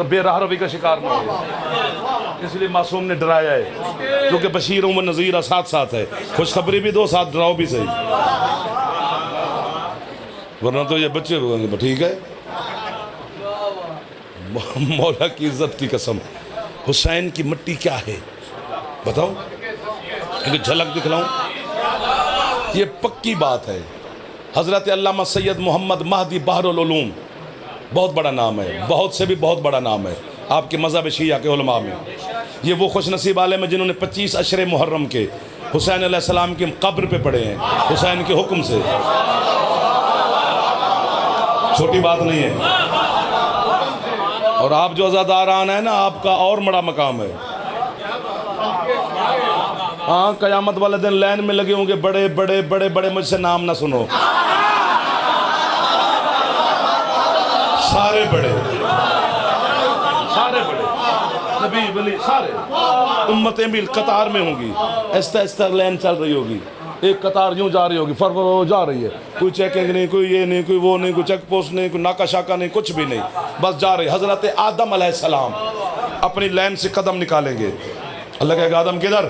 بے راہ روی کا شکار نہ ہو. اس لیے معصوم نے ڈرایا ہے، کیونکہ بشیر و نذیر ساتھ ساتھ ہے. خوشخبری بھی دو، ساتھ ڈراؤ بھی صحیح، ورنہ تو یہ بچے ٹھیک ہے. مولا کی عزت کی قسم، حسین کی مٹی کیا ہے بتاؤ؟ ایک جھلک دکھلاؤں. یہ پکی بات ہے. حضرت علامہ سید محمد مہدی بحر العلوم بہت بڑا نام ہے، بہت سے بھی بہت بڑا نام ہے آپ کے مذہب شیعہ کے علماء میں. یہ وہ خوش نصیب عالم ہیں جنہوں نے 25 عشر محرم کے حسین علیہ السلام کی قبر پہ پڑے ہیں حسین کے حکم سے. چھوٹی بات نہیں ہے. اور آپ جو عزاداران ہیں نا، آپ کا اور بڑا مقام ہے. ہاں قیامت والے دن لائن میں لگے ہوں گے بڑے بڑے بڑے بڑے، مجھ سے نام نہ سنو، سارے بڑے، سارے بڑے، نبی ولی سارے. امتیں بھی قطار میں ہوں گی، ایستا ایستا لائن چل رہی ہوگی. ایک قطار یوں جا رہی ہوگی، فرور جا رہی ہے. کوئی چیکنگ نہیں، کوئی یہ نہیں، کوئی وہ نہیں، کوئی چیک پوسٹ نہیں، کوئی ناکہ شاکہ نہیں، کچھ بھی نہیں، بس جا رہی. حضرت آدم علیہ السلام اپنی لائن سے قدم نکالیں گے. اللہ کہے گا آدم کدھر؟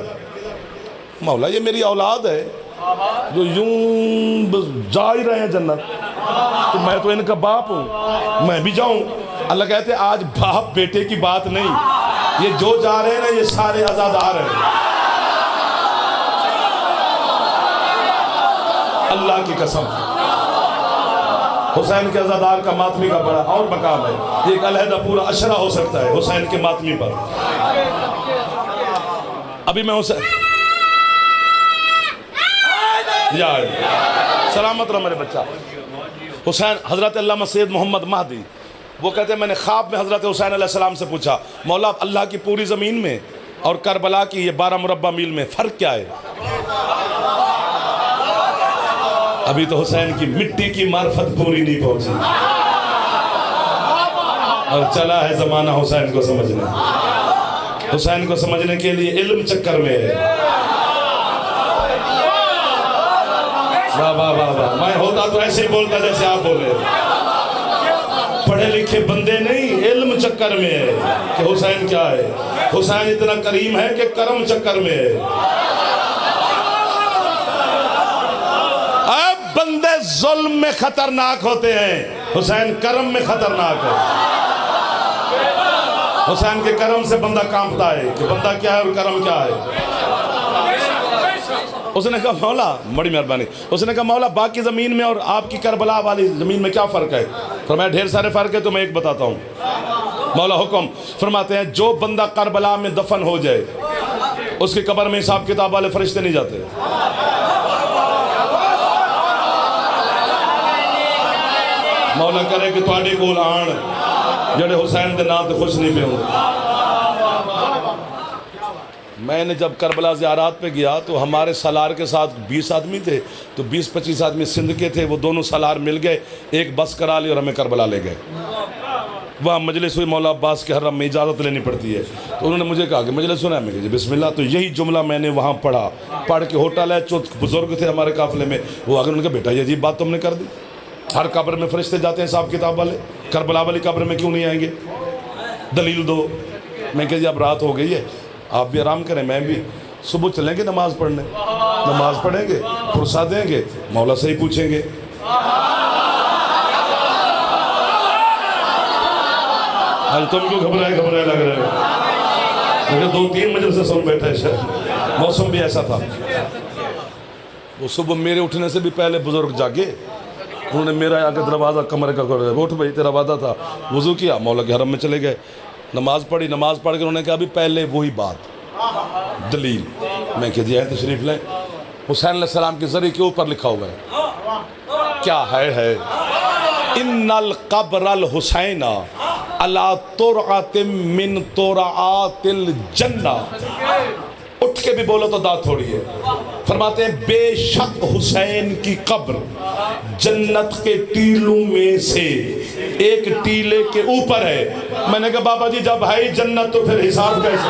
مولا یہ میری اولاد ہے جو یوں بس جا ہی رہے ہیں جنت، تو میں تو ان کا باپ ہوں، میں بھی جاؤں. اللہ کہتے ہیں آج باپ بیٹے کی بات نہیں، یہ جو جا رہے ہیں نا یہ سارے عزادار ہیں. اللہ کی قسم حسین کے عزادار کا ماتمی کا بڑا اور مقام ہے. یہ ایک علیحدہ پورا عشرہ ہو سکتا ہے حسین کے ماتمی پر. ابھی میں حسین سلامت رہا میرے بچہ. حسین حضرت علامہ سید محمد مہدی وہ کہتے ہیں میں نے خواب میں حضرت حسین علیہ السلام سے پوچھا مولا اللہ کی پوری زمین میں اور کربلا کی یہ 12 مربع میل میں فرق کیا ہے؟ ابھی تو حسین کی مٹی کی معرفت پوری نہیں پہنچی اور چلا ہے زمانہ حسین کو سمجھنے. حسین کو سمجھنے کے لیے علم چکر میں ہے. واہ واہ واہ واہ. میں ہوتا تو ایسے ہی بولتا جیسے آپ بولے. پڑھے لکھے بندے نہیں، علم چکر میں ہے کہ حسین کیا ہے. حسین اتنا کریم ہے کہ کرم چکر میں ہے. ظلم میں خطرناک ہوتے ہیں، حسین کرم میں خطرناک ہے۔ حسین کے کرم سے بندہ کانپتا ہے کہ بندہ کیا ہے اور کرم کیا ہے۔ اس نے کہا مولا، بڑی مہربانی، اس نے کہا مولا باقی زمین میں اور آپ کی کربلا والی زمین میں کیا فرق ہے؟ فرمایا ڈھیر سارے فرق ہے، تو میں ایک بتاتا ہوں۔ مولا حکم فرماتے ہیں جو بندہ کربلا میں دفن ہو جائے اس کی قبر میں حساب کتاب والے فرشتے نہیں جاتے۔ مولا کرے کہ تواڈے کول آن جڑے حسین دے نام تے خوش نہیں پہ ہوں۔ میں نے جب کربلا زیارات پہ گیا تو ہمارے سالار کے ساتھ 20 آدمی تھے، تو 20-25 آدمی سندھ کے تھے، وہ دونوں سالار مل گئے، ایک بس کرا لی اور ہمیں کربلا لے گئے۔ وہاں مجلس ہوئی، مولا عباس کے حرم میں اجازت لینی پڑتی ہے، تو انہوں نے مجھے کہا کہ مجلس سنا ہے، میں کہا بسم اللہ۔ تو یہی جملہ میں نے وہاں پڑھ کے ہوٹل ہے، جو بزرگ تھے ہمارے قافلے میں، وہ آگے انہوں نے کہا بیٹا یہ عجیب بات تم نے کر دی، ہر قبر میں فرشتے جاتے ہیں حساب کتاب والے، کربلا والی قبر میں کیوں نہیں آئیں گے؟ دلیل دو۔ میں کہا جی اب رات ہو گئی ہے، آپ بھی آرام کریں، میں بھی صبح چلیں گے نماز پڑھنے، نماز پڑھیں گے، فرصت دیں گے، مولا سے ہی پوچھیں گے۔ آج تم کیوں گھبرائے لگ رہے ہو؟ مجھے 2-3 مجلس سے سن بیٹھے شاید، موسم بھی ایسا تھا۔ وہ صبح میرے اٹھنے سے بھی پہلے بزرگ جاگے، انہوں نے میرا آگے دروازہ کمرے کا کھولا، اٹھ بھائی تیرا وعدہ تھا، وضو کیا، مولا کے حرم میں چلے گئے، نماز پڑھی، نماز پڑھ کے انہوں نے کہا ابھی پہلے وہی بات دلیل۔ میں کہ جی تشریف لیں، حسین علیہ السلام کے ذریعے کے اوپر لکھا ہوا ہے، کیا ہے ان القبر الحسین علی ترعۃ من ترعات الجنہ۔ اٹھ کے بھی بولو تو داد تھوڑی ہے۔ فرماتے ہیں بے شک حسین کی قبر جنت کے ٹیلوں میں سے ایک ٹیلے کے اوپر ہے۔ میں نے کہا بابا جی جب ہے جنت تو پھر حساب کیسے؟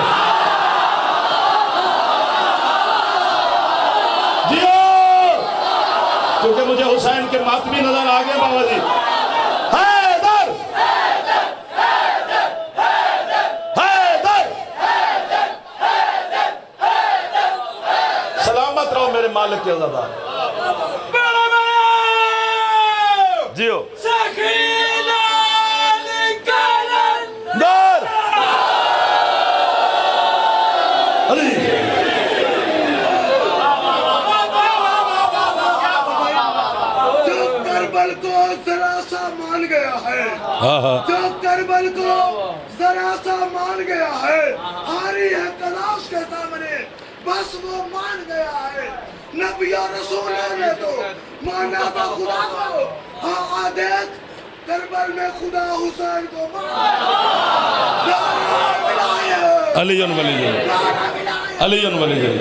جیو، کیونکہ مجھے حسین کے ماتمی نظر آگئے بابا جی۔ حیدر سلامت رہو میرے مالک کے عزادار۔ جیو دار علی۔ جو کربل کو ذرا سا مان گیا ہے، جو کربل کو ذرا سا مان گیا ہے، ہاری ہے کلاش کے سامنے، بس وہ مان گیا ہے۔ نبی اور رسول نے تو مانا تھا خدا کو، ہاں دیکھ کربل میں خدا حسین کو مانا۔ علی ولی علی ولی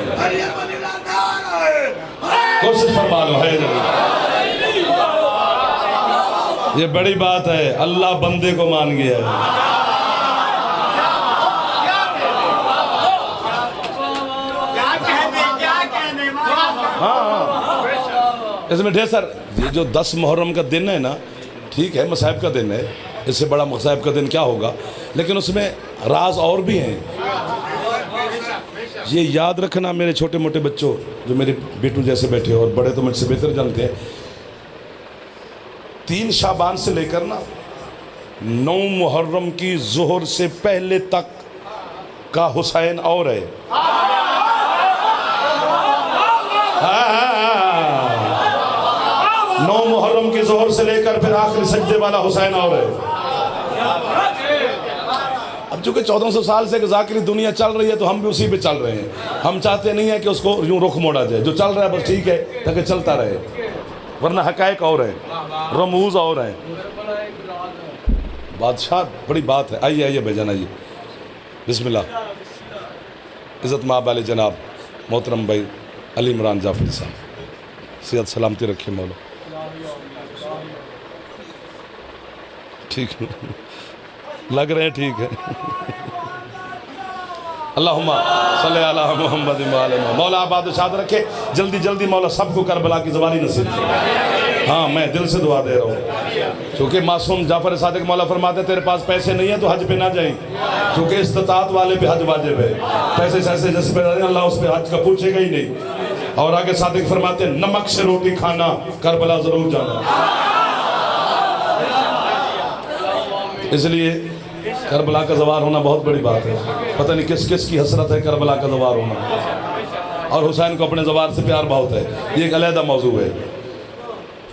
کوشش فرما لو ہے۔ یہ بڑی بات ہے، اللہ بندے کو مان گیا ہے۔ اس میں ڈھیر سر یہ جو 10 محرم کا دن ہے نا، ٹھیک ہے مصائب کا دن ہے، اس سے بڑا مصائب کا دن کیا ہوگا، لیکن اس میں راز اور بھی ہیں۔ یہ یاد رکھنا میرے چھوٹے موٹے بچوں جو میرے بیٹوں جیسے بیٹھے اور بڑے تو مجھ سے بہتر جانتے ہیں، 3 شعبان سے لے کر نا 9 محرم کی ظہر سے پہلے تک کا حسین اور ہے۔ 9 محرم کی ظہر سے لے کر پھر آخری سجدے والا حسین اور ہے۔ اب چونکہ 1400 سال سے ذاکری دنیا چل رہی ہے تو ہم بھی اسی پہ چل رہے ہیں۔ ہم چاہتے نہیں ہیں کہ اس کو یوں رخ موڑا جائے، جو چل رہا ہے بس ٹھیک ہے تاکہ چلتا رہے، ورنہ حقائق اور ہیں، رموز اور ہیں۔ بادشاہ بڑی بات ہے۔ آئیے بھائی جانا جی، بسم اللہ۔ عزت مآب علی جناب محترم بھائی علی عمران جعفری صاحب، صحت سلامتی رکھے مولا۔ ٹھیک ہے، لگ رہے ہیں ٹھیک ہے۔ اللہم صلی علی محمد وعلی محمد۔ مولا آباد و شاد رکھے، جلدی جلدی مولا سب کو کربلا کی زواری نصیب کرے۔ ہاں میں دل سے دعا دے رہا ہوں، چونکہ معصوم جعفر صادق مولا فرماتے ہیں تیرے پاس پیسے نہیں ہیں تو حج پہ نہ جائیں، چونکہ استطاعت والے پہ حج واجب ہے۔ پیسے جس پہ اللہ اس پہ حج کا پوچھے گا ہی نہیں۔ اور آگے صادق فرماتے ہیں نمک سے روٹی کھانا کربلا ضرور جانا. اس لیے کربلا کا زوار ہونا بہت بڑی بات ہے. پتہ نہیں کس کس کی حسرت ہے کربلا کا زوار ہونا. اور حسین کو اپنے زوار سے پیار بہت ہے. یہ ایک علیحدہ موضوع ہے.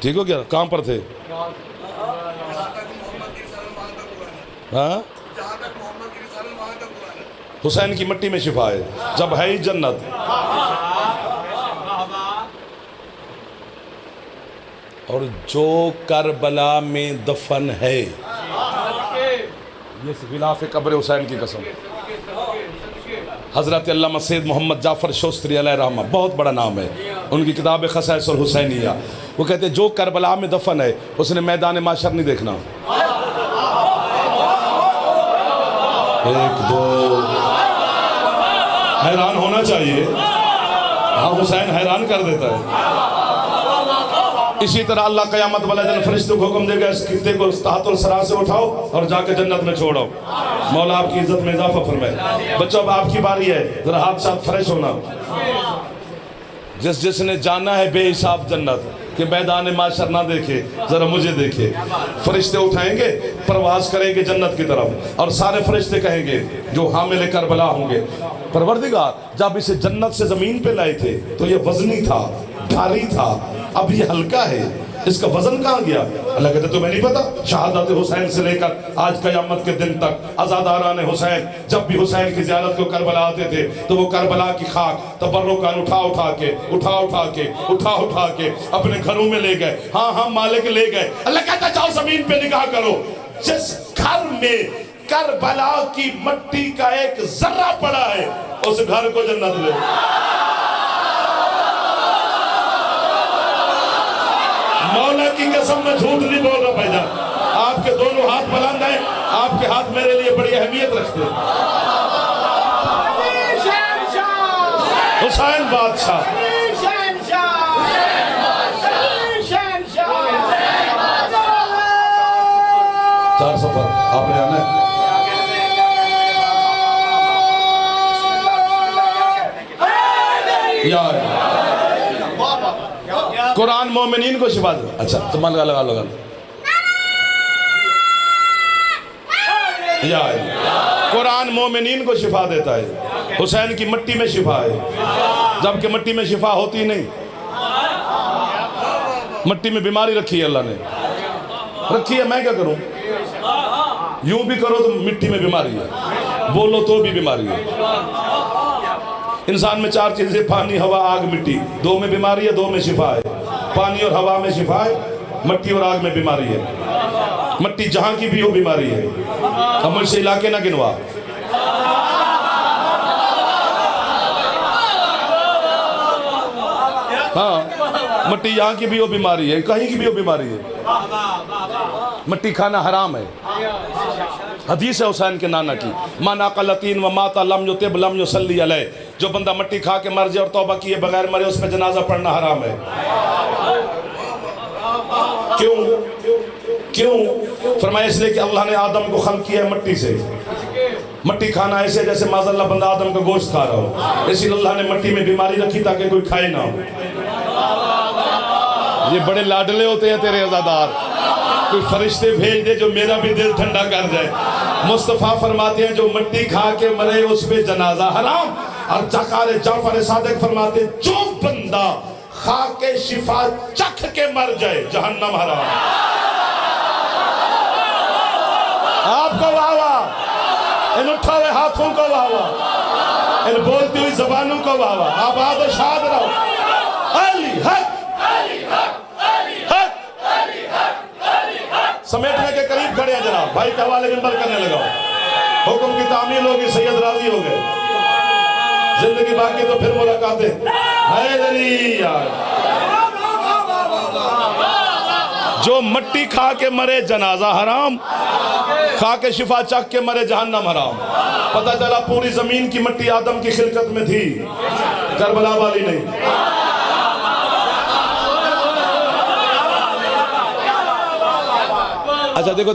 ٹھیک ہو گیا؟ کہاں پر تھے؟ ہاں حسین کی مٹی میں شفا ہے جب ہے ہی جنت. اور جو کربلا میں دفن ہے، یہ غلاف قبر حسین کی قسم. حضرت علامہ سید محمد جعفر شوستری علیہ رحمہ، بہت بڑا نام ہے، ان کی کتاب خصائص الحسینیہ، وہ کہتے ہیں جو کربلا میں دفن ہے اس نے میدان معاشر نہیں دیکھنا. ایک دو حیران ہونا چاہیے. ہاں حسین حیران کر دیتا ہے. اسی طرح اللہ قیامت والے دن فرشتوں کو حکم دے گا اس کتے کو تحت الثری سے اٹھاؤ اور جا کے جنت میں چھوڑو. مولا آپ کی عزت میں اضافہ فرمائے. بچوں اب آپ کی باری ہے، ذرا ہاتھ ساتھ فریش ہونا. جس نے جانا ہے بے حساب جنت کہ میدان معاشر نہ دیکھے، ذرا مجھے دیکھے. فرشتے اٹھائیں گے، پرواز کریں گے جنت کی طرف، اور سارے فرشتے کہیں گے جو حامل کربلا ہوں گے، پروردگار جب اسے جنت سے زمین پہ لائے تھے تو یہ وزنی تھا، بھاری تھا، اب یہ ہلکا ہے، اس کا وزن کہاں گیا؟ اللہ کہتے تمہیں نہیں پتا؟ شہادت حسین سے لے کر آج قیامت کے دن تک عزاداران حسین جب بھی حسین کی زیارت کو کربلا آتے تھے تو وہ کربلا کی خاک تبرکان اٹھا کے اپنے گھروں میں لے گئے. ہاں مالک لے گئے. اللہ کہتا جاؤ زمین پہ نگاہ کرو، جس گھر میں کربلا کی مٹی کا ایک ذرہ پڑا ہے اس گھر کو جنت لے. مولا کی قسم میں جھوٹ نہیں بول رہا بھائی جان. آپ کے دونوں ہاتھ بلند ہیں، آپ کے ہاتھ میرے لیے بڑی اہمیت رکھتے ہیں. حسین بادشاہ، چار سفر آپ نے آنا ہے. قرآن مومنین کو شفا دے. اچھا تمہاں لگا یا قرآن مومنین کو شفا دیتا ہے. حسین کی مٹی میں شفا ہے، جبکہ مٹی میں شفا ہوتی نہیں. مٹی میں بیماری رکھی ہے، اللہ نے رکھی ہے. میں کیا کروں؟ یوں بھی کرو تو مٹی میں بیماری ہے، بولو تو بھی بیماری ہے. انسان میں چار چیزیں: پانی، ہوا، آگ، مٹی. دو میں بیماری ہے، دو میں شفا ہے. پانی اور ہوا میں شفا ہے، مٹی اور آگ میں بیماری ہے. مٹی جہاں کی بھی ہو بیماری ہے. اب مجھ سے علاقے نہ گنوا. ہاں مٹی یہاں کی بھی ہو بیماری ہے، کہیں کی بھی ہو بیماری ہے. مٹی کھانا حرام ہے. حدیث ہے حسین کے نانا کی: من اکل طین و مات لم یطب لم یصلی علیہ. جو بندہ مٹی کھا کے مر جائے اور توبہ کیے بغیر مرے اس پہ جنازہ پڑھنا حرام ہے. کیوں؟ فرمایا اس لیے کہ اللہ نے آدم کو خلق کیا ہے مٹی سے. مٹی کھانا ایسے جیسے معاذ اللہ بندہ آدم کا گوشت کھا رہا ہو. اسی لیے اللہ نے مٹی میں بیماری رکھی تاکہ کوئی کھائے نہ. یہ بڑے لاڈلے ہوتے ہیں تیرے عزادار. کوئی فرشتے بھیج دے جو میرا بھی دل ٹھنڈا کر جائے. مصطفیٰ فرماتے ہیں جو مٹی کھا کے مرے اس پہ جنازہ حرام. اور جعفر صادق فرماتے ہیں جو بندہ خاک شفا چکھ کے مر جائے جہنم حرام. آپ کو واہ واہ، ان اٹھا ہوئے ہاتھوں کو واہ واہ، ان بولتی ہوئی زبانوں کو واہ واہ. آباد و شاد رہو. علی حق سمیٹنے کے قریب کھڑے ہیں جناب. بھائی کے حوالے منبر کرنے لگا. حکم کی تعمیل ہوگی، سید راضی ہو گئے. زندگی باقی تو پھر ملاقاتیں. حیدری یار. جو مٹی کھا کے مرے جنازہ حرام، کھا کے شفا چکھ کے مرے جہنم حرام. پتہ چلا پوری زمین کی مٹی آدم کی خلقت میں تھی، کربلا والی نہیں. اچھا دیکھو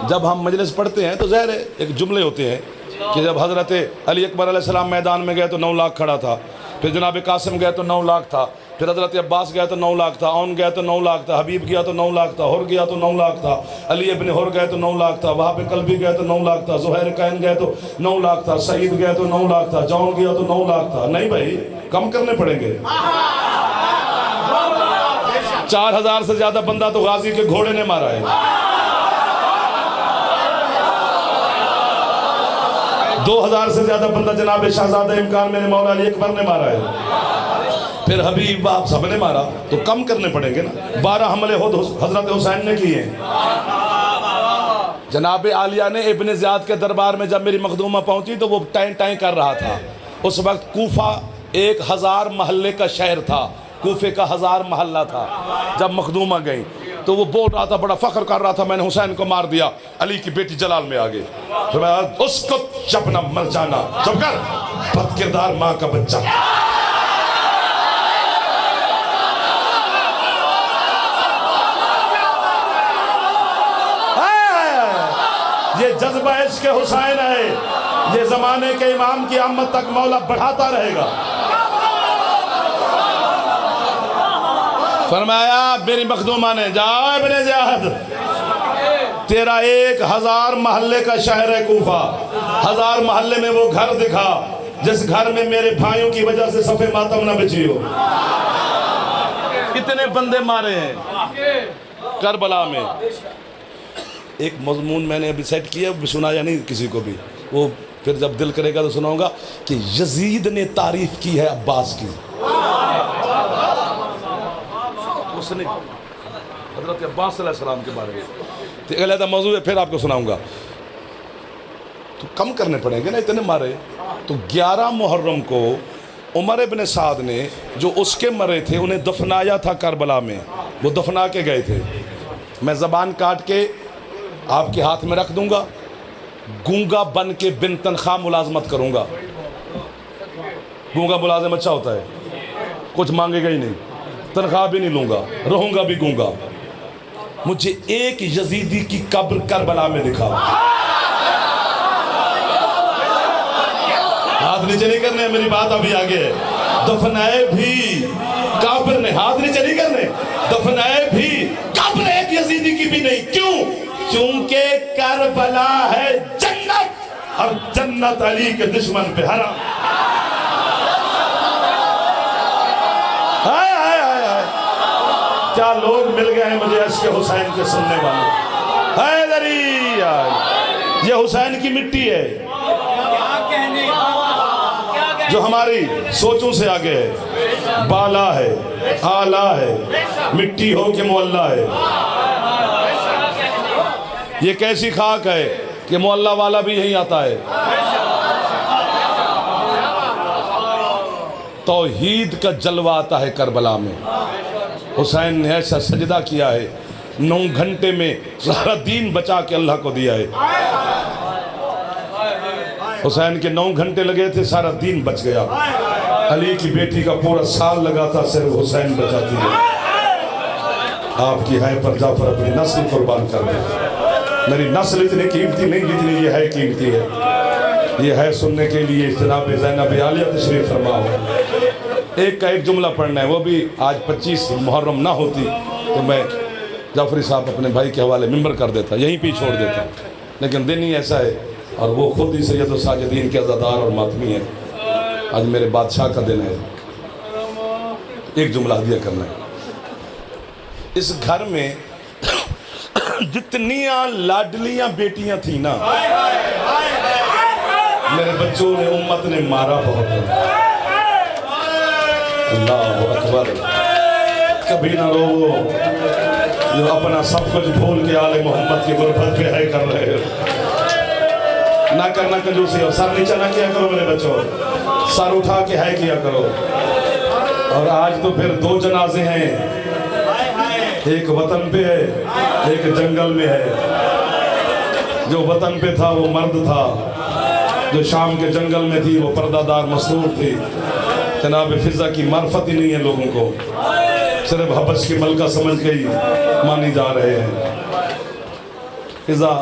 جب ہم مجلس پڑھتے ہیں تو ظاہر ہے ایک جملے ہوتے ہیں کہ جب حضرت علی اکبر علیہ السلام میدان میں گئے تو 9 لاکھ کھڑا تھا. پھر جناب قاسم گئے تو 9 لاکھ تھا، پھر حضرت عباس گئے تو 9 لاکھ تھا، اون گئے تو 9 لاکھ تھا، حبیب گیا تو 9 لاکھ تھا، ہر گیا تو 9 لاکھ تھا، علی ابن ہر گئے تو 9 لاکھ تھا، وہاں پہ قلبی گئے تو 9 لاکھ تھا، زہیر قین گئے تو 9 لاکھ تھا، سعید گئے تو 9 لاکھ تھا، جون گیا تو 9 لاکھ تھا۔ نہیں بھائی، کم کرنے پڑیں گے۔ 4000 سے زیادہ بندہ تو غازی کے گھوڑے نے مارا ہے، 2000 سے زیادہ بندہ جناب شہزادہ امکان میرے مولا علی اکبر نے مارا ہے، پھر حبیب آپ سب نے مارا، تو کم کرنے پڑیں گے نا۔ 12 حملے حضرت حسین نے کیے ہیں۔ جناب عالیہ نے ابن زیاد کے دربار میں جب میری مخدومہ پہنچی تو وہ ٹائیں ٹائیں کر رہا تھا۔ اس وقت کوفہ 1000 محلے کا شہر تھا، کوفے کا 1000 محلہ تھا۔ جب مخدومہ گئی تو وہ بول رہا تھا، بڑا فخر کر رہا تھا، میں نے حسین کو مار دیا۔ علی کی بیٹی جلال میں آگے، اس کو جبنا مر جانا، چپ کر، بد کردار ماں کا بچہ۔ یہ جذبہ عشق حسین ہے، یہ زمانے کے امام کی آمد تک مولا بڑھاتا رہے گا۔ فرمایا میری مخدومہ نے، جاؤ ابن زیاد، تیرا 1000 محلے کا شہر ہے کوفہ، 1000 محلے میں وہ گھر دکھا جس گھر میں میرے بھائیوں کی وجہ سے صف ماتم نہ بچی ہو۔ کتنے بندے مارے ہیں کربلا میں۔ ایک مضمون میں نے ابھی سیٹ کیا، سنایا نہیں کسی کو بھی، وہ پھر جب دل کرے گا تو سناؤں گا کہ یزید نے تعریف کی ہے عباس کی۔ اس نے حضرت عباس علیہ السلام کے بارے میں علیحدہ موضوع ہے، پھر آپ کو سناؤں گا۔ تو کم کرنے پڑیں گے نا، اتنے مارے۔ تو 11 محرم کو عمر ابن سعد نے جو اس کے مرے تھے انہیں دفنایا تھا کربلا میں، وہ دفنا کے گئے تھے۔ میں زبان کاٹ کے آپ کے ہاتھ میں رکھ دوں گا، گونگا بن کے بن تنخواہ ملازمت کروں گا۔ گونگا ملازم اچھا ہوتا ہے، کچھ مانگے گا ہی نہیں، تنخواہ بھی نہیں لوں گا، رہوں گا بھی گونگا۔ مجھے ایک یزیدی کی قبر کربلا میں دکھا۔ ہاتھ نیچے نہیں کرنے، میری بات ابھی آگے ہے۔ دفنائے بھی کافر نے، ہاتھ نیچے نہیں کرنے، دفنائے بھی قبر ایک یزیدی کی بھی نہیں۔ کیوں؟ چونکہ کربلا ہے جنت، اور جنت علی کے دشمن پہ حرام۔ کیا لوگ مل گئے ہیں مجھے عشق حسین کے سننے والے۔ حیدری، یہ حسین کی مٹی ہے جو ہماری سوچوں سے آگے ہے، بالا ہے، آلہ ہے، مٹی ہو کے معلّہ ہے۔ یہ کیسی خاک ہے کہ معلّہ والا بھی یہیں آتا ہے۔ توحید کا جلوہ آتا ہے کربلا میں۔ حسین نے ایسا سجدہ کیا ہے، 9 گھنٹے میں سارا دین بچا کے اللہ کو دیا ہے۔ حسین کے 9 گھنٹے لگے تھے، سارا دین بچ گیا۔ علی کی بیٹی کا پورا سال لگا تھا، صرف حسین بچاتی ہے۔ آپ کی ہے پر جعفر اپنی نسل قربان کر دے۔ میری نسل اتنی قیمتی نہیں جتنی یہ ہے قیمتی ہے۔ یہ ہے سننے کے لیے جناب زینب عالیہ تشریف فرما ہو۔ ایک کا ایک جملہ پڑھنا ہے، وہ بھی آج 25 محرم نہ ہوتی تو میں جعفری صاحب اپنے بھائی کے حوالے ممبر کر دیتا، یہیں پہ چھوڑ دیتا، لیکن دن ہی ایسا ہے، اور وہ خود ہی سید الساجدین کے عزادار اور ماتمی ہیں۔ آج میرے بادشاہ کا دن ہے، ایک جملہ ہدیہ کرنا ہے۔ اس گھر میں جتنیاں لاڈلیاں بیٹیاں تھیں نا، میرے بچوں نے، امت نے مارا بہت ہے۔ اللہ اکبر۔ کبھی نہ رو جو اپنا سب کچھ بھول کے آل محمد کی غربت پہ ہے کر رہے ہو۔ نہ کرنا کنجوسی ہو، سر نیچے نہ کیا کرو میرے بچوں، سر اٹھا کے ہے کیا کرو۔ اور آج تو پھر 2 جنازے ہیں، ایک وطن پہ ہے، ایک جنگل میں ہے۔ جو وطن پہ تھا وہ مرد تھا، جو شام کے جنگل میں تھی وہ پردہ دار مستور تھی۔ جناب فضا کی معرفت ہی نہیں ہے لوگوں کو، صرف حبش کی ملکہ سمجھ کے ہی مانی جا رہے ہیں۔ فضا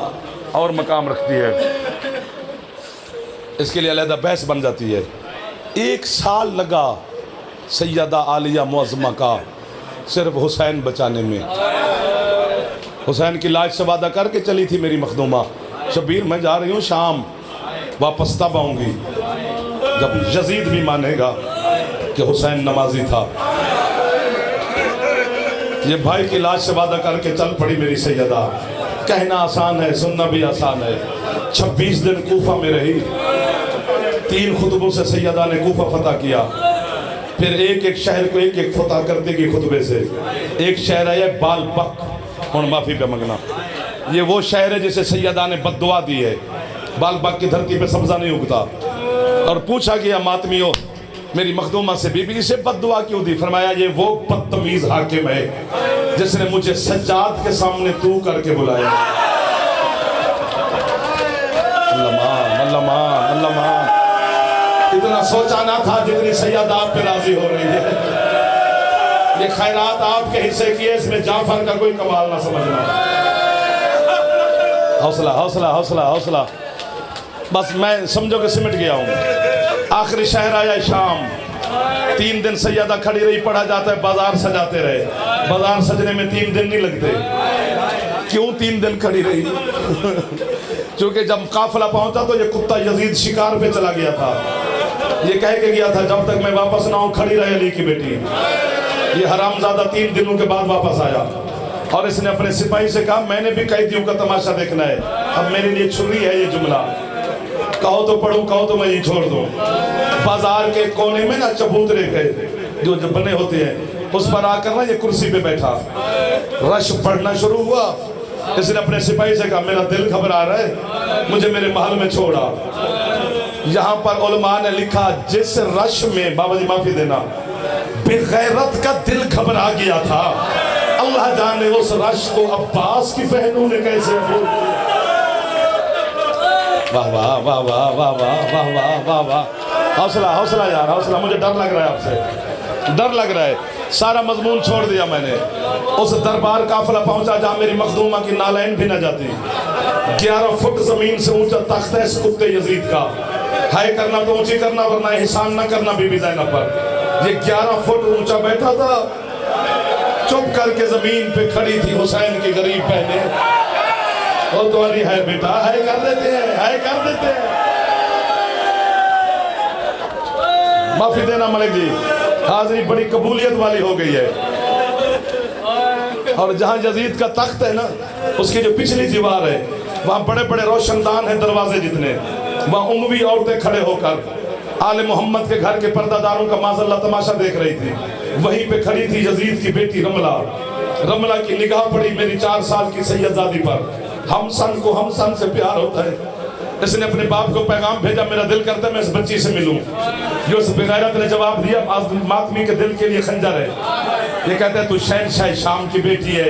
اور مقام رکھتی ہے، اس کے لیے علیحدہ بحث بن جاتی ہے۔ 1 سال لگا سیدہ عالیہ معظمہ کا صرف حسین بچانے میں۔ حسین کی لاش سے وعدہ کر کے چلی تھی میری مخدومہ، شبیر میں جا رہی ہوں شام، واپس تب آؤں گی جب یزید بھی مانے گا کہ حسین نمازی تھا۔ یہ بھائی کی لاش سے وعدہ کر کے چل پڑی میری سیدہ۔ کہنا آسان ہے، سننا بھی آسان ہے۔ 26 دن کوفہ میں رہی، 3 خطبوں سے سیدہ نے کوفہ فتح کیا، پھر ایک ایک شہر کو ایک ایک فتح کرتے گی خطبے سے۔ ایک شہر ہے بال بک، اور معافی پہ منگنا، یہ وہ شہر ہے جسے سیدہ نے بد دعا دی ہے۔ بال بک کی دھرتی پہ سبزہ نہیں اگتا، اور پوچھا گیا ماتمیوں میری مخدومہ سے، بی بی اسے بد دعا کیوں دی؟ فرمایا یہ وہ بدتمیز حاکم ہے جس نے مجھے سجاد کے سامنے تو کر کے بلایا۔ اللہ مان، اللہ مان، اللہ مان۔ اتنا سوچا نہ تھا جتنی سیدہ آپ پہ راضی ہو رہی ہے۔ یہ خیرات آپ کے حصے کی ہے، اس میں جعفر کا کوئی کمال نہ سمجھنا۔ حوصلہ حوصلہ حوصلہ حوصلہ، بس میں سمجھو کہ سمٹ گیا ہوں۔ آخری شہر آیا شام، 3 دن سیدہ کھڑی رہی، پڑھا جاتا ہے بازار سجاتے رہے۔ بازار سجنے میں 3 دن نہیں لگتے۔ کیوں 3 دن کھڑی رہی؟ چونکہ جب قافلہ پہنچا تو یہ کتا یزید شکار پہ چلا گیا تھا، یہ کہہ کے گیا تھا جب تک میں واپس نہ ہوں کھڑی رہے علی کی بیٹی۔ یہ حرامزادہ 3 دنوں کے بعد واپس آیا، اور اس نے اپنے سپاہی سے کہا میں نے بھی قیدیوں کا تماشا دیکھنا ہے، اب میرے لیے چھری ہے یہ جملہ، کہو تو پڑھوں کہو تو میں یہ چھوڑ دوں۔ بازار کے کونے میں نا چبوترے کے جو بنے ہوتے ہیں، اس پر آ کر نا یہ کرسی پہ بیٹھا، رش پڑھنا شروع ہوا۔ اس نے اپنے سپاہی سے کہا میرا دل گھبرا رہا ہے، مجھے میرے محل میں چھوڑا۔ یہاں پر علماء نے لکھا جس رش میں، بابا جی معافی دینا، بے غیرت کا دل گھبرا گیا تھا، اللہ جانے اس رش کو عباس کی بہنوں نے کیسے بھول۔ واہ واہ واہ واہ واہ واہ واہ واہ واہ واہ، حوصلہ حوصلہ یار حوصلہ، مجھے ڈر لگ رہا ہے، آپ سے ڈر لگ رہا ہے۔ سارا مضمون چھوڑ دیا میں نے، اس دربار قافلہ پہنچا جہاں میری مخدومہ کی نالین بھی نہ جاتی۔ 11 فٹ زمین سے اونچا تخت ہے اس کتے یزید کا، ہائے کرنا تو اونچی کرنا ورنہ احسان نہ کرنا بی بی زینب پر۔ یہ 11 فٹ اونچا بیٹھا تھا، چپ کر کے زمین پہ کھڑی تھی حسین کی غریب بہنیں۔ وہ تو علی ہے بیٹا، ہائے کر دیتے ہیں، ہائے کر دیتے ہیں۔ معافی دینا ملک جی، حاضری بڑی قبولیت والی ہو گئی ہے۔ اور جہاں یزید کا تخت ہے نا، اس کی جو پچھلی دیوار ہے، وہاں بڑے بڑے روشن دان ہیں دروازے جتنے، وہاں اموی عورتیں کھڑے ہو کر آل محمد کے گھر کے پردہ داروں کا معاذ اللہ تماشا دیکھ رہی تھی۔ وہیں پہ کھڑی تھی یزید کی بیٹی رملہ۔ رملہ کی نگاہ پڑی میری 4 سال کی سیدزادی پر۔ ہم سن کو ہم سن سے پیار ہوتا ہے۔ اس نے اپنے باپ کو پیغام بھیجا میرا دل کرتا ہے میں اس بچی سے ملوں۔ جو اس بغیرت نے جواب دیا ماتمی کے دل کے لیے خنجر ہے۔ یہ کہتا ہے تو شہنشاہ شام کی بیٹی ہے،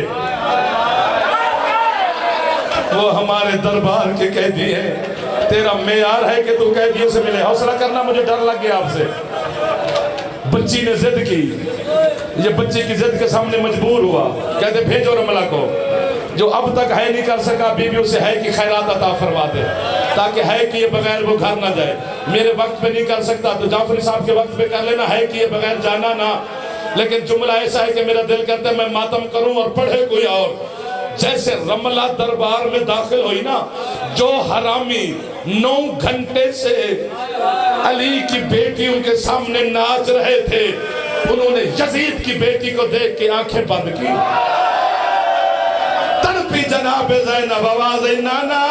وہ ہمارے دربار کے قیدی ہیں، تیرا معیار ہے کہ تو قیدیوں سے ملے۔ حوصلہ کرنا، مجھے ڈر لگ گیا آپ سے۔ بچی نے ضد کی، یہ بچی کی ضد کے سامنے مجبور ہوا، کہتے بھیجو رملہ کو، جو اب تک ہے نہیں کر سکا بیویوں سے ہے کہ خیرات عطا فرما دے، تاکہ ہے کہ یہ بغیر وہ گھر نہ جائے۔ میرے وقت پہ نہیں کر سکتا تو جعفری صاحب کے وقت پہ کر لینا، ہے کہ یہ بغیر جانا نہ۔ لیکن جملہ ایسا ہے کہ میرا دل کرتا ہے میں ماتم کروں اور پڑھے کوئی اور۔ جیسے رملہ دربار میں داخل ہوئی نا، جو حرامی 9 گھنٹے سے علی کی بیٹیوں کے سامنے ناچ رہے تھے، انہوں نے یزید کی بیٹی کو دیکھ کے آنکھیں بند کی۔ تڑپی جناب زینب آواز نانا،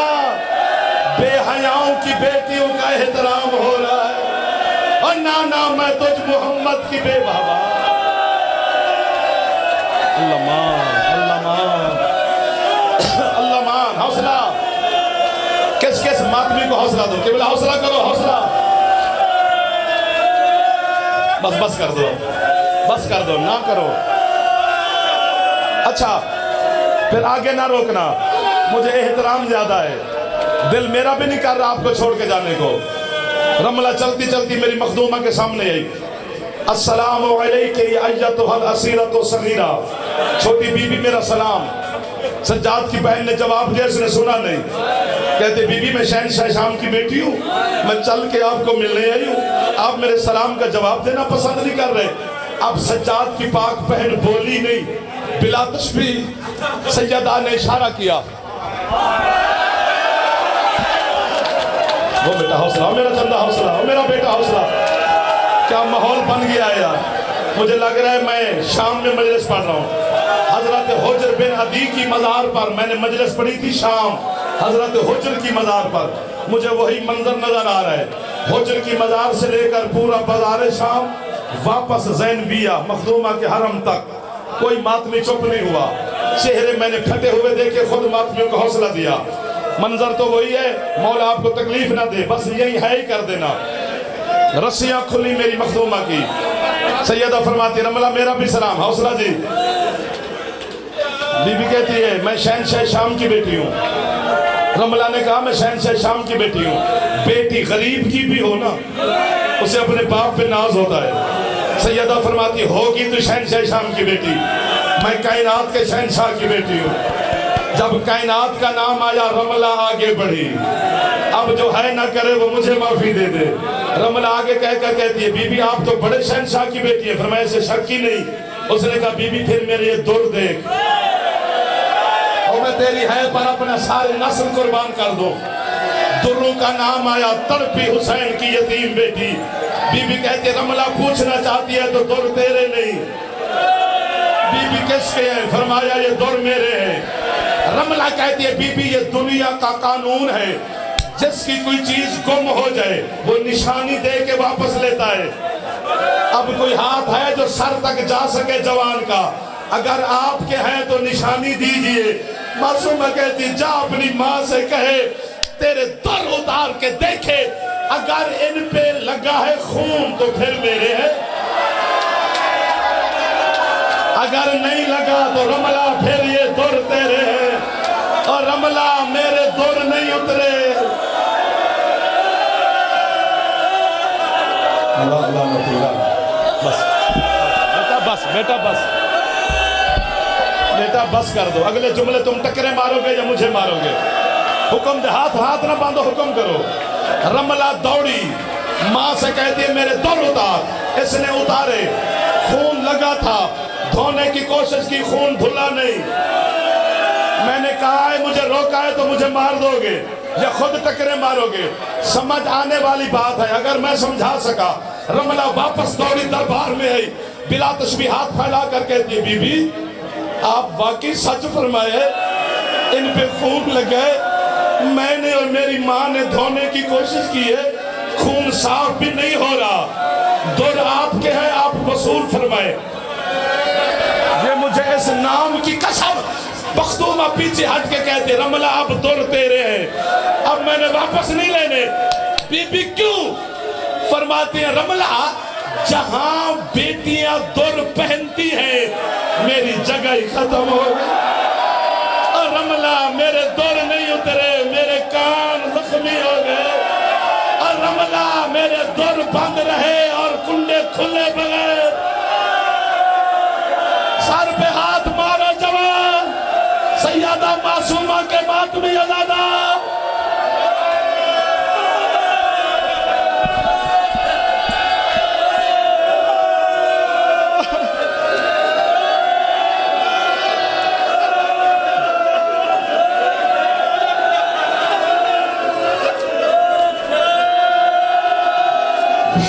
بے حیاؤں کی بیٹیوں کا احترام ہو رہا ہے، اور نانا میں تجھ محمد کی بے بابا۔ اللہ مان، اللہ مان، اللہ مان۔ حوصلہ، کس کس ماتمی کو حوصلہ دو، کہ بلا حوصلہ کرو، حوصلہ۔ بس کر دو، بس کر دو، نہ کرو۔ اچھا پھر آگے نہ روکنا، مجھے احترام زیادہ ہے، دل میرا بھی نہیں کر رہا آپ کو چھوڑ کے جانے کو۔ رملہ چلتی چلتی میری مخدومہ کے سامنے آئی۔ السلام علیکہ ایتھا الاسیرۃ الصغیرہ، چھوٹی بی بی میرا سلام۔ سجاد کی بہن نے جواب دیا، اس نے سنا نہیں۔ کہتے بی بی میں شہنشاہ شام کی بیٹی ہوں، میں چل کے آپ کو ملنے آئی ہوں، آپ میرے سلام کا جواب دینا پسند نہیں کر رہے۔ اب سجاد کی پاک بہن بولی نہیں، بلا تشبیہ سیدہ نے اشارہ کیا. وہ بیٹا حوصلہ، میرا چندہ حوصلہ، میرا بیٹا حوصلہ. کیا ماحول بن گیا ہے یار. مجھے لگ رہا ہے میں شام میں مجلس پڑھ رہا ہوں. حضرت حجر بن عدی کی مزار پر میں نے مجلس پڑھی تھی شام، حضرت حجر کی مزار پر. مجھے وہی منظر نظر آ رہا ہے. حجر کی مزار سے لے کر پورا بازار شام، واپس زینبیہ مخدومہ کے حرم تک کوئی ماتمی چپ نہیں ہوا. چہرے میں نے پھٹے ہوئے دیکھے، خود ماتمیوں کو حوصلہ دیا. منظر تو وہی ہے، مولا آپ کو تکلیف نہ دے، بس یہی ہے ہی کر دینا. رسیاں کھلی میری مخدومہ کی. سیدہ فرماتی رملہ میرا بھی سلام. حوصلہ جی. بی بی کہتی ہے میں شہنشاہ شام کی بیٹی ہوں. رملہ نے کہا میں شہنشاہ شام کی بیٹی ہوں. بیٹی غریب کی بھی ہو نا، اسے اپنے باپ پہ ناز ہوتا ہے. سیدہ فرماتی ہوگی تو شہنشاہ شام کی بیٹی، میں کائنات کے شہنشاہ کی بیٹی ہوں. جب کائنات کا نام آیا رملہ آگے بڑھی. اب جو ہے نہ کرے وہ مجھے معافی دے دے. رملہ آگے کہہ کر کہتی ہے بی بی آپ تو بڑے شہنشاہ کی بیٹی ہے. فرمایا سے شک ہی نہیں. اس نے کہا بی بی پھر میرے یہ در دیکھ، اور میں تیری ہے پر اپنا سارے نسل قربان کر دوں. دروں کا نام آیا، تڑپی حسین کی یتیم بیٹی. بی بی کہتی ہے رملہ پوچھنا چاہتی ہے تو در تیرے نہیں. بی بی کس کے ہیں؟ فرمایا یہ در میرے ہیں. رملہ کہتی ہے بی بی یہ دنیا کا قانون ہے، جس کی کوئی چیز گم ہو جائے وہ نشانی دے کے واپس لیتا ہے. اب کوئی ہاتھ ہے جو سر تک جا سکے جوان کا؟ اگر آپ کے ہیں تو نشانی دیجئے. معصومہ کہتی جا اپنی ماں سے کہے تیرے در اتار کے دیکھے، اگر ان پہ لگا ہے خون تو پھر میرے ہے، اگر نہیں لگا تو رملہ پھر یہ در تیرے ہیں. اور رملہ میرے در نہیں اترے. اللہ اللہ اللہ. بس بیٹا بس، بیٹا بس، بیٹا بس کر دو. اگلے جملے تم ٹکرے مارو گے یا مجھے مارو گے؟ حکم دے، ہاتھ نہ باندھو، حکم کرو. رملہ دوڑی، ماں سے کہتی ہے میرے در اتار. اس نے اتارے. خون لگا تھا، دھونے کی کوشش کی، خون دھلا نہیں. میں نے کہا ہے مجھے روکا ہے تو مجھے مار دو گے یا خود ٹکرے مارو گے؟ سمجھ آنے والی بات ہے اگر میں سمجھا سکا. رملہ واپس دوڑی، دربار میں آئی، بلا تشبیہ ہاتھ پھیلا کر کہتی ہے بی بی آپ واقعی سچ فرمائے، ان پہ خون لگے، میں نے اور میری ماں نے دھونے کی کوشش کی ہے، خون صاف بھی نہیں ہو رہا. در آپ کے ہیں، آپ وصول فرمائے. یہ مجھے اس نام کی قسم. مخدومہ پیچھے ہٹ کے کہتے رملہ اب در تیرے ہیں، اب میں نے واپس نہیں لینے. بی بی کیوں؟ فرماتے ہیں رملہ جہاں بیٹیاں در پہنتی ہیں میری جگہ ہی ختم ہو گئی. اور رملہ میرے در نہیں اترے، میرے کان زخمی ہو گئے. اور رملہ میرے در بند رہے اور کنڈے کھلے بغیر. سر پہ ہاتھ مارو جوان، سیدہ معصومہ کے ماتمی ازادہ.